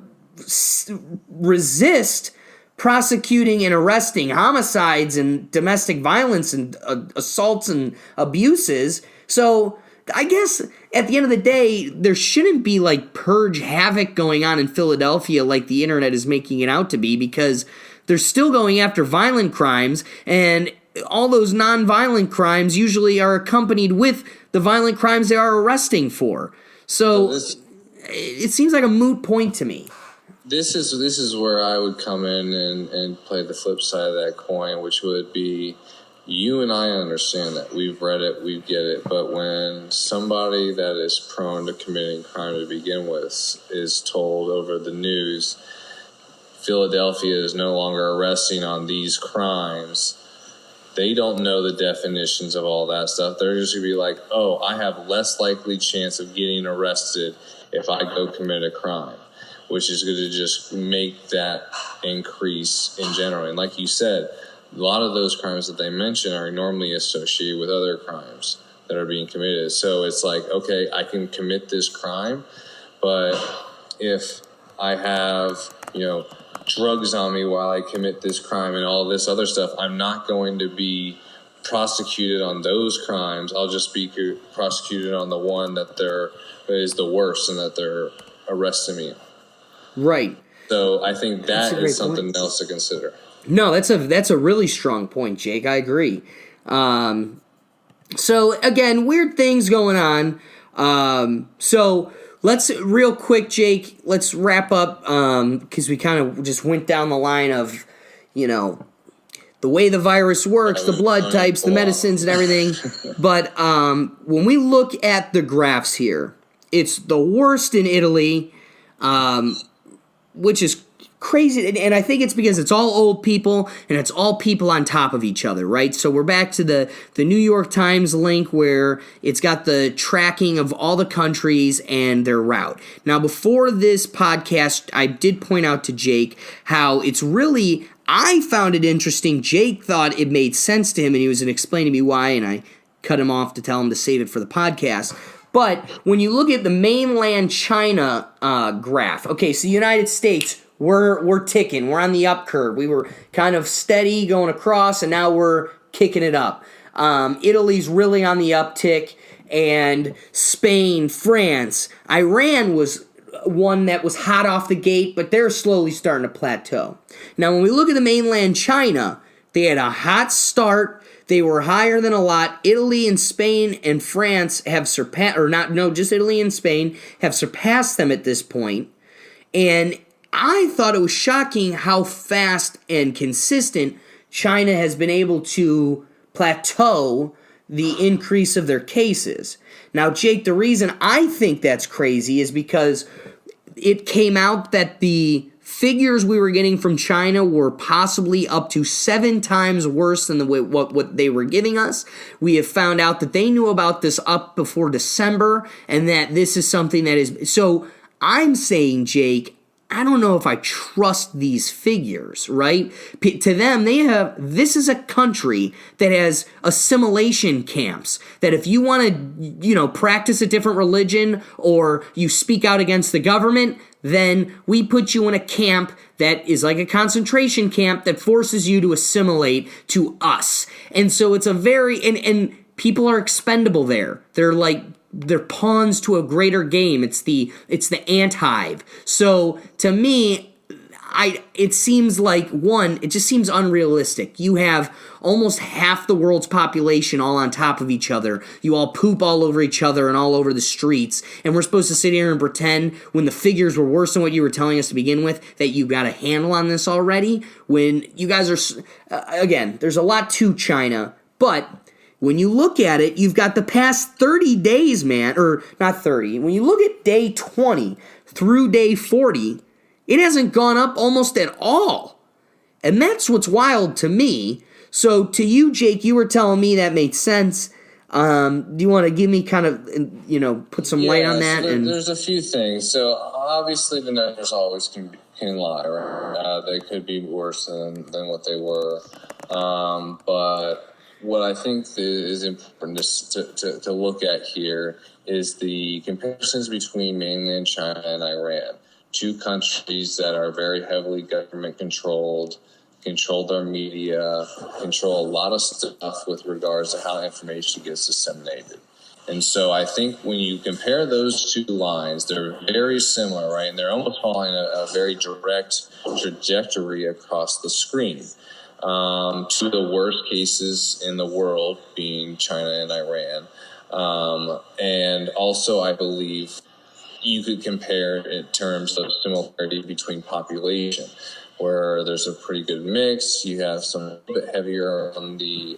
resist prosecuting and arresting homicides and domestic violence and assaults and abuses. So I guess at the end of the day, there shouldn't be like purge havoc going on in Philadelphia like the internet is making it out to be, because they're still going after violent crimes, and all those non-violent crimes usually are accompanied with the violent crimes they are arresting for. So it seems like a moot point to me. This is where I would come in and play the flip side of that coin, which would be, you and I understand that. We've read it, we get it. But when somebody that is prone to committing crime to begin with is told over the news, Philadelphia is no longer arresting on these crimes, they don't know the definitions of all that stuff. They're just going to be like, oh, I have less likely chance of getting arrested if I go commit a crime, which is going to just make that increase in general. And like you said, a lot of those crimes that they mention are normally associated with other crimes that are being committed. So it's like, okay, I can commit this crime, but if I have, drugs on me while I commit this crime and all this other stuff, I'm not going to be prosecuted on those crimes. I'll just be prosecuted on the one that is the worst and that they're arresting me. Right. So I think that is something else to consider. No, that's a really strong point, Jake. I agree. So again, weird things going on. So let's real quick, Jake. Let's wrap up because we kind of just went down the line of, the way the virus works, the blood types, the medicines, and everything. But when we look at the graphs here, it's the worst in Italy, which is crazy, and I think it's because it's all old people, and it's all people on top of each other, right? So we're back to the New York Times link where it's got the tracking of all the countries and their route. Now, before this podcast, I did point out to Jake how it's really, I found it interesting. Jake thought it made sense to him, and he was explaining to me why, and I cut him off to tell him to save it for the podcast. But when you look at the mainland China graph, okay, so the United States, we're ticking. We're on the up curve. We were kind of steady going across, and now we're kicking it up. Italy's really on the uptick, and Spain, France, Iran was one that was hot off the gate, but they're slowly starting to plateau. Now, when we look at the mainland China, they had a hot start. They were higher than a lot. Italy and Spain and France have surpassed, just Italy and Spain have surpassed them at this point. And I thought it was shocking how fast and consistent China has been able to plateau the increase of their cases. Now, Jake, the reason I think that's crazy is because it came out that the figures we were getting from China were possibly up to 7 times worse than what they were giving us. We have found out that they knew about this up before December, and that this is something that is... So I'm saying, Jake, I don't know if I trust these figures, right? To them, this is a country that has assimilation camps, that if you want to, practice a different religion or you speak out against the government, then we put you in a camp that is like a concentration camp that forces you to assimilate to us. And so it's a very, and people are expendable there. They're pawns to a greater game. It's the ant hive. So to me, it seems like, it just seems unrealistic. You have almost half the world's population all on top of each other. You all poop all over each other and all over the streets. And we're supposed to sit here and pretend, when the figures were worse than what you were telling us to begin with, that you got a handle on this already, when you guys are, again, there's a lot to China, but when you look at it, you've got the past 30 days, man, or not 30. When you look at day 20 through day 40, it hasn't gone up almost at all. And that's what's wild to me. So to you, Jake, you were telling me that made sense. Do you want to give me kind of, put some light on that? So there's a few things. So obviously the numbers always can lie, right? They could be worse than what they were. But what I think is important to look at here is the comparisons between mainland China and Iran. Two countries that are very heavily government controlled, control their media, control a lot of stuff with regards to how information gets disseminated. And so I think when you compare those two lines, they're very similar, right? And they're almost following a very direct trajectory across the screen. To the worst cases in the world being China and Iran. And also I believe you could compare in terms of similarity between population, where there's a pretty good mix. You have some a bit heavier on the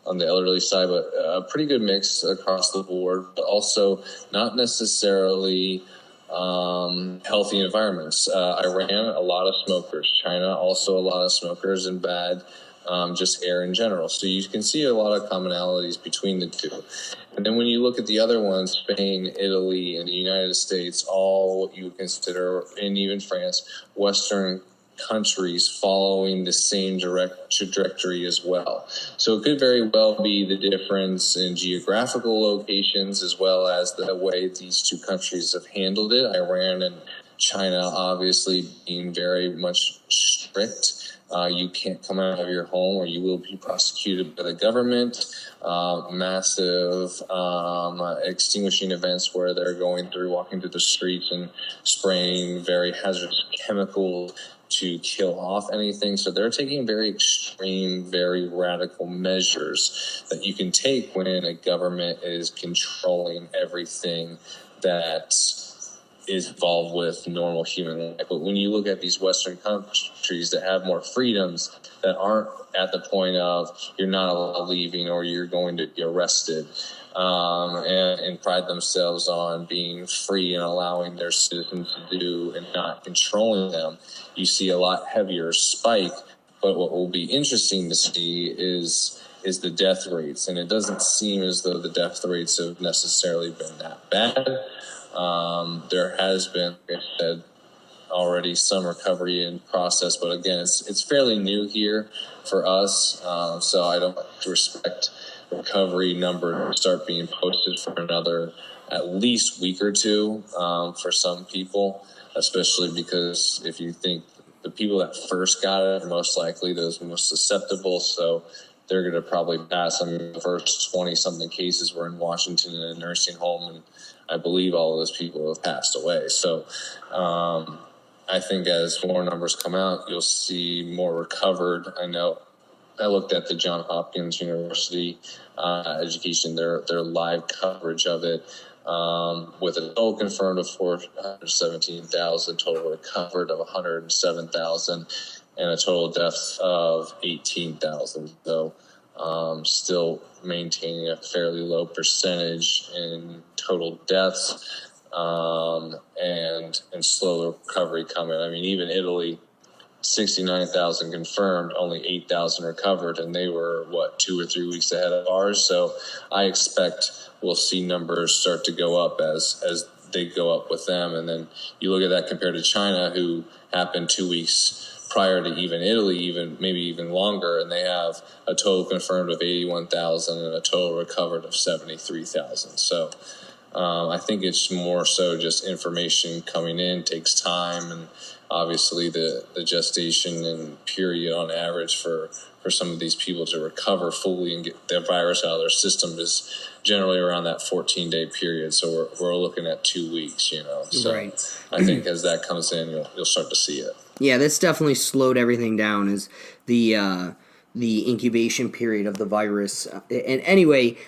elderly side, but a pretty good mix across the board, but also not necessarily healthy environments. Iran, a lot of smokers. China, also a lot of smokers, and bad just air in general. So you can see a lot of commonalities between the two. And then when you look at the other ones, Spain, Italy, and the United States, all what you would consider, and even France, Western countries following the same direct trajectory as well. So it could very well be the difference in geographical locations as well as the way these two countries have handled it. Iran and China obviously being very much strict. You can't come out of your home or you will be prosecuted by the government. Massive extinguishing events where they're walking through the streets and spraying very hazardous chemicals to kill off anything. So they're taking very extreme, very radical measures that you can take when a government is controlling everything that is involved with normal human life. But when you look at these Western countries that have more freedoms, that aren't at the point of you're not allowed leaving or you're going to be arrested, and pride themselves on being free and allowing their citizens to do and not controlling them, you see a lot heavier spike. But what will be interesting to see is the death rates. And it doesn't seem as though the death rates have necessarily been that bad. There has been, like I said, already some recovery in process, but again, it's fairly new here for us. So I don't expect recovery number to start being posted for another at least week or two for some people, especially because if you think the people that first got it are most likely those most susceptible. So they're going to probably pass. I mean, the first 20-something cases were in Washington in a nursing home, and I believe all of those people have passed away. So I think as more numbers come out, you'll see more recovered. I know I looked at the Johns Hopkins University education, their live coverage of it, with a total confirmed of 417,000, total recovered of 107,000, and a total death of 18,000. So still maintaining a fairly low percentage in total deaths, and slow recovery coming. I mean, even Italy, 69,000 confirmed, only 8,000 recovered, and they were 2 or 3 weeks ahead of ours. So I expect we'll see numbers start to go up as they go up with them. And then you look at that compared to China, who happened 2 weeks prior to even Italy, maybe even longer, and they have a total confirmed of 81,000 and a total recovered of 73,000. So I think it's more so just information coming in takes time, and obviously the gestation and period on average for some of these people to recover fully and get the virus out of their system is generally around that 14-day period. So we're looking at 2 weeks, So Right. I think as that comes in, you'll start to see it. Yeah, that's definitely slowed everything down. Is the incubation period of the virus. And anyway,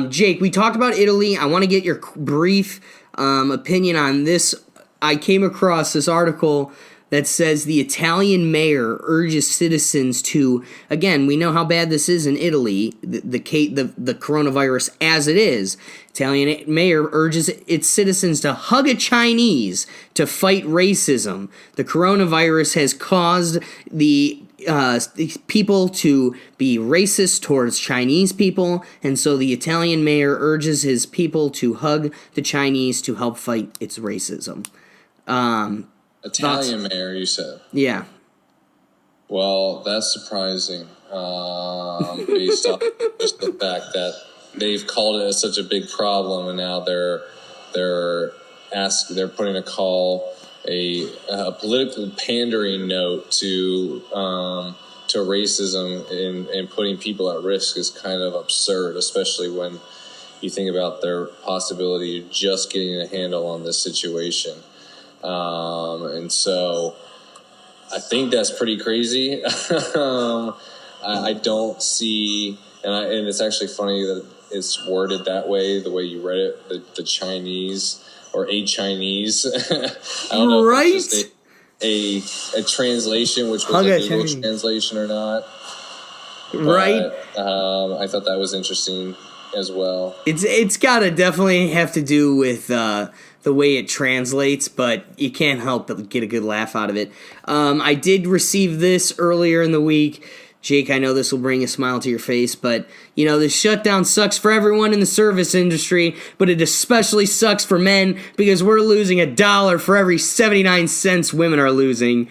Jake, we talked about Italy. I want to get your brief opinion on this. I came across this article that says the Italian mayor urges citizens to, again, we know how bad this is in Italy, the coronavirus as it is. Italian mayor urges its citizens to hug a Chinese to fight racism. The coronavirus has caused the people to be racist towards Chinese people, and so the Italian mayor urges his people to hug the Chinese to help fight its racism. Italian mayor, you said? Yeah. Well, that's surprising, based on just the fact that they've called it such a big problem, and now they're putting a political pandering note to racism and putting people at risk is kind of absurd, especially when you think about their possibility of just getting a handle on this situation. And so I think that's pretty crazy. I don't see, and it's actually funny that it's worded that way, the way you read it, the Chinese or a Chinese. I don't know right? if it's just a translation, which was a Google translation or not. Right. But, I thought that was interesting as well. It's got to definitely have to do with the way it translates, but you can't help but get a good laugh out of it. I did receive this earlier in the week. Jake, I know this will bring a smile to your face, but, this shutdown sucks for everyone in the service industry, but it especially sucks for men because we're losing $1 for every 79 cents women are losing.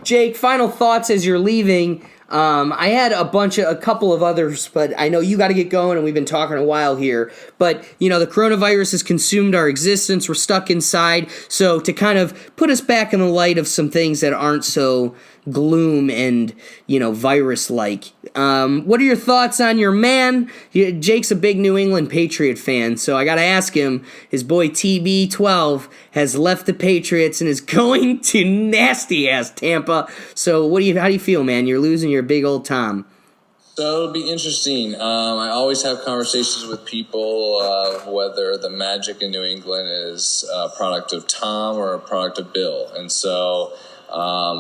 Jake, final thoughts as you're leaving. I had a couple of others, but I know you got to get going, and we've been talking a while here. But, the coronavirus has consumed our existence. We're stuck inside. So to kind of put us back in the light of some things that aren't so gloom and, virus-like. What are your thoughts on your man? Jake's a big New England Patriot fan, so I got to ask him. His boy TB12 has left the Patriots and is going to nasty-ass Tampa. So how do you feel, man? You're losing your big old Tom. So it'll be interesting. I always have conversations with people whether the magic in New England is a product of Tom or a product of Bill. And so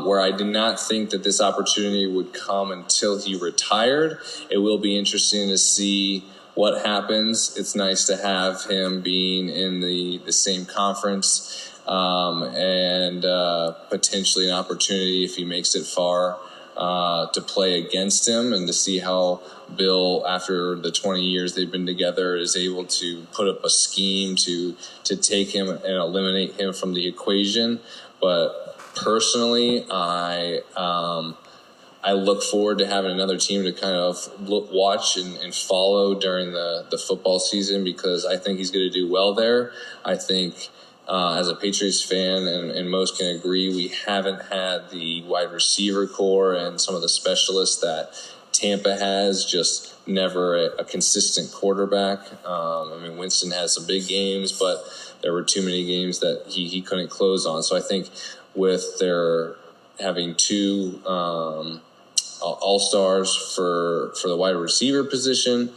where I did not think that this opportunity would come until he retired, it will be interesting to see what happens. It's nice to have him being in the same conference and potentially an opportunity, if he makes it far, to play against him and to see how Bill, after the 20 years they've been together, is able to put up a scheme to take him and eliminate him from the equation. But personally, I look forward to having another team to kind of watch and follow during the football season, because I think he's going to do well there. I think as a Patriots fan, and most can agree, we haven't had the wide receiver core and some of the specialists that Tampa has, just never a consistent quarterback. Winston has some big games, but there were too many games that he couldn't close on. So I think with their having two all-stars for the wide receiver position,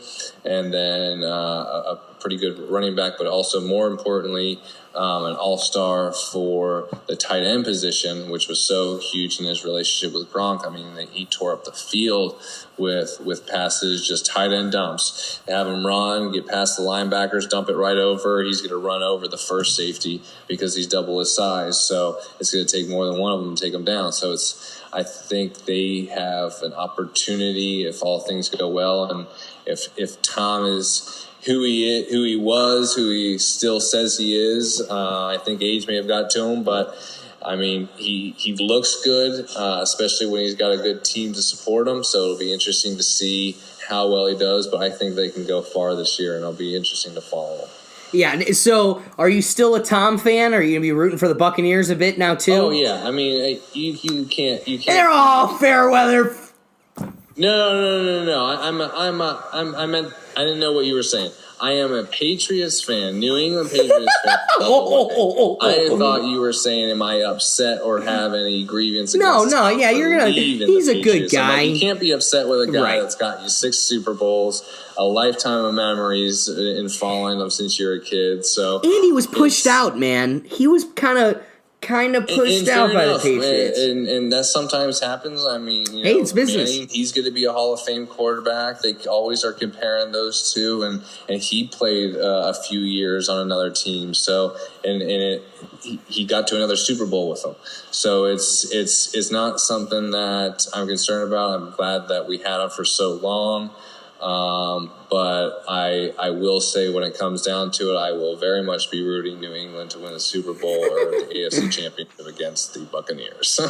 and then a pretty good running back, but also more importantly, an all-star for the tight end position, which was so huge in his relationship with Gronk. He tore up the field with passes, just tight end dumps. Have him run, get past the linebackers, dump it right over. He's going to run over the first safety because he's double his size. So it's going to take more than one of them to take him down. So I think they have an opportunity if all things go well, and if Tom is who he was, who he still says he is. I think age may have got to him, but he looks good, especially when he's got a good team to support him. So it'll be interesting to see how well he does, but I think they can go far this year, and it'll be interesting to follow him. Yeah, so are you still a Tom fan? Are you going to be rooting for the Buccaneers a bit now, too? Oh, yeah. I mean, you can't. They're all fair weather. No. I didn't know what you were saying. I am a Patriots fan, New England Patriots fan. I thought you were saying, am I upset or have any grievance? No, yeah, you're gonna. He's a good guy. You can't be upset with a guy that's got you 6 Super Bowls, a lifetime of memories in following them since you were a kid. So, and he was pushed out, man. He was kind of pushed out by the Patriots, and that sometimes happens. I mean, hey, it's business. Manning, he's going to be a Hall of Fame quarterback. They always are comparing those two, and he played a few years on another team. So, he got to another Super Bowl with them. So it's not something that I'm concerned about. I'm glad that we had him for so long. But I will say, when it comes down to it, I will very much be rooting New England to win the Super Bowl or the AFC Championship against the Buccaneers.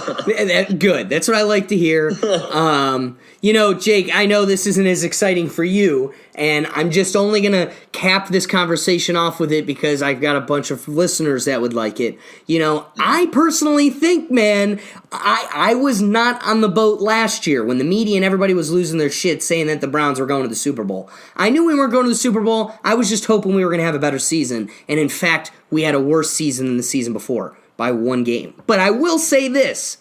Good. That's what I like to hear. Jake, I know this isn't as exciting for you, and I'm just only going to cap this conversation off with it because I've got a bunch of listeners that would like it. I personally think, man, I was not on the boat last year when the media and everybody was losing their shit saying that the Browns were going to the Super Bowl. I knew we weren't going to the Super Bowl. I was just hoping we were going to have a better season. And in fact, we had a worse season than the season before by 1 game. But I will say this.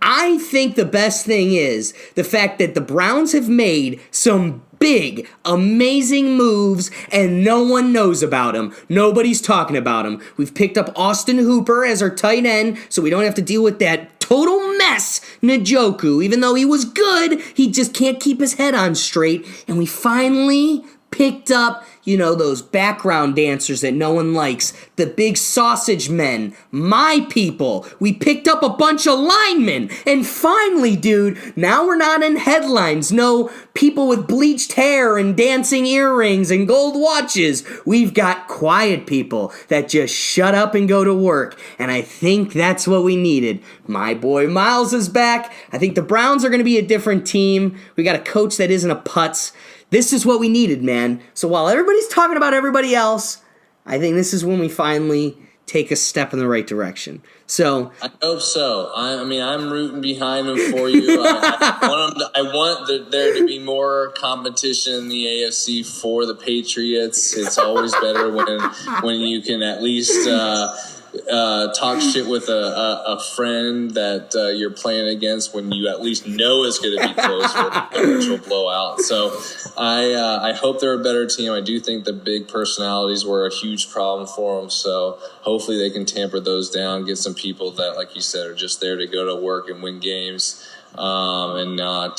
I think the best thing is the fact that the Browns have made some big, amazing moves, and no one knows about them. Nobody's talking about them. We've picked up Austin Hooper as our tight end, so we don't have to deal with that total mess, Njoku. Even though he was good, he just can't keep his head on straight. And we finally picked up, those background dancers that no one likes, the big sausage men, my people. We picked up a bunch of linemen. And finally, dude, now we're not in headlines. No people with bleached hair and dancing earrings and gold watches. We've got quiet people that just shut up and go to work. And I think that's what we needed. My boy Miles is back. I think the Browns are going to be a different team. We got a coach that isn't a putz. This is what we needed, man. So while everybody's talking about everybody else, I think this is when we finally take a step in the right direction. So I hope so. I mean, I'm rooting behind them for you. I want there to be more competition in the AFC for the Patriots. It's always better when you can at least talk shit with a friend that you're playing against when you at least know it's going to be close with a potential blowout. So I hope they're a better team. I do think the big personalities were a huge problem for them. So hopefully they can tamper those down, get some people that, like you said, are just there to go to work and win games and not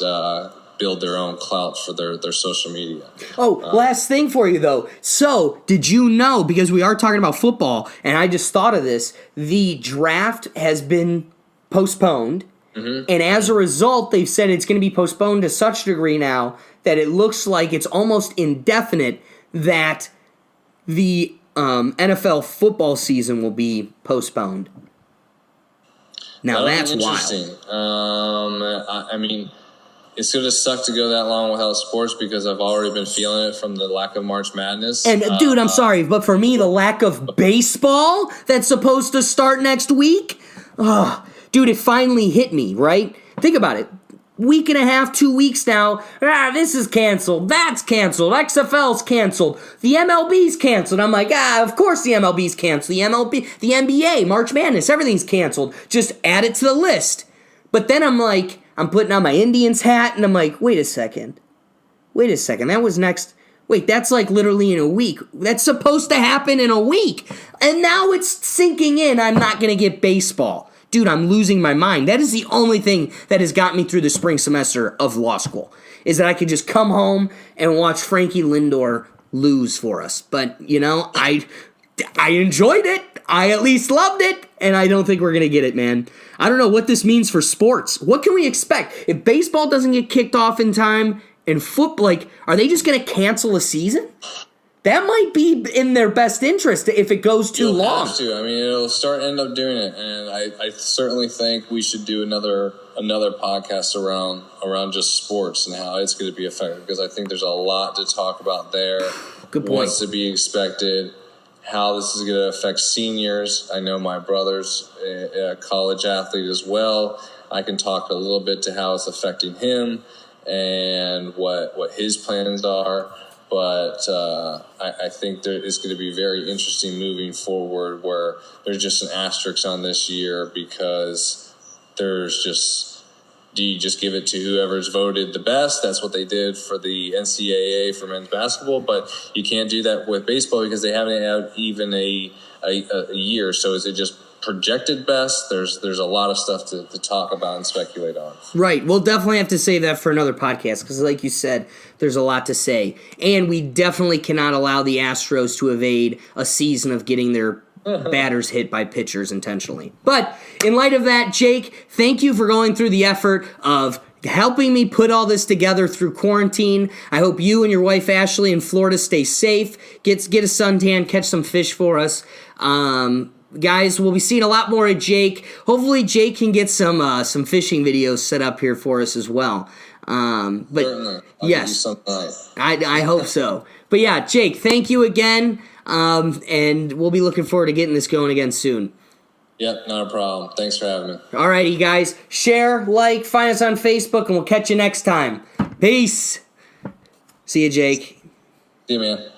build their own clout for their social media. Last thing for you, though. So, did you know, because we are talking about football, and I just thought of this, the draft has been postponed, and as a result, they've said it's going to be postponed to such a degree now that it looks like it's almost indefinite that the NFL football season will be postponed. Now, that's interesting. wild. I mean, it's going to suck to go that long without sports because I've already been feeling it from the lack of March Madness. And, dude, I'm sorry, but for me, the lack of baseball that's supposed to start next week, dude, it finally hit me, right? Think about it. Week and a half, 2 weeks now. This is canceled. That's canceled. XFL's canceled. The MLB's canceled. I'm like, of course the MLB's canceled. The NBA, March Madness, everything's canceled. Just add it to the list. But then I'm like, I'm putting on my Indians hat, and I'm like, wait a second. That was next. Wait, that's like literally in a week. That's supposed to happen in a week. And now it's sinking in. I'm not going to get baseball. Dude, I'm losing my mind. That is the only thing that has got me through the spring semester of law school, is that I could just come home and watch Frankie Lindor lose for us. But, I enjoyed it. I at least loved it, and I don't think we're going to get it, man. I don't know what this means for sports. What can we expect? If baseball doesn't get kicked off in time, and football, are they just going to cancel a season? That might be in their best interest if it goes too long. Have to. I mean, it'll end up doing it, and I certainly think we should do another podcast around just sports and how it's going to be affected, because I think there's a lot to talk about there. Good point. What's to be expected. how this is going to affect seniors. I know my brother's a college athlete as well. I can talk a little bit to how it's affecting him and what his plans are. But I think there is going to be very interesting moving forward, where there's just an asterisk on this year because there's just, do you just give it to whoever's voted the best? That's what they did for the NCAA for men's basketball, but you can't do that with baseball because they haven't had even a year. So is it just projected best? There's a lot of stuff to talk about and speculate on. Right. We'll definitely have to save that for another podcast because, like you said, there's a lot to say. And we definitely cannot allow the Astros to evade a season of getting their batters hit by pitchers intentionally. But in light of that, Jake, thank you for going through the effort of helping me put all this together through quarantine. I hope you and your wife Ashley in Florida stay safe. Get a suntan, catch some fish for us. Guys, we'll be seeing a lot more of Jake. Hopefully, Jake can get some fishing videos set up here for us as well. But Certainly. I'll yes, give you some I hope so. But yeah, Jake, thank you again, and we'll be looking forward to getting this going again soon. Yep, not a problem. Thanks for having me. Alrighty, guys, share, like, find us on Facebook, and we'll catch you next time. Peace. See you, Jake. See you, man.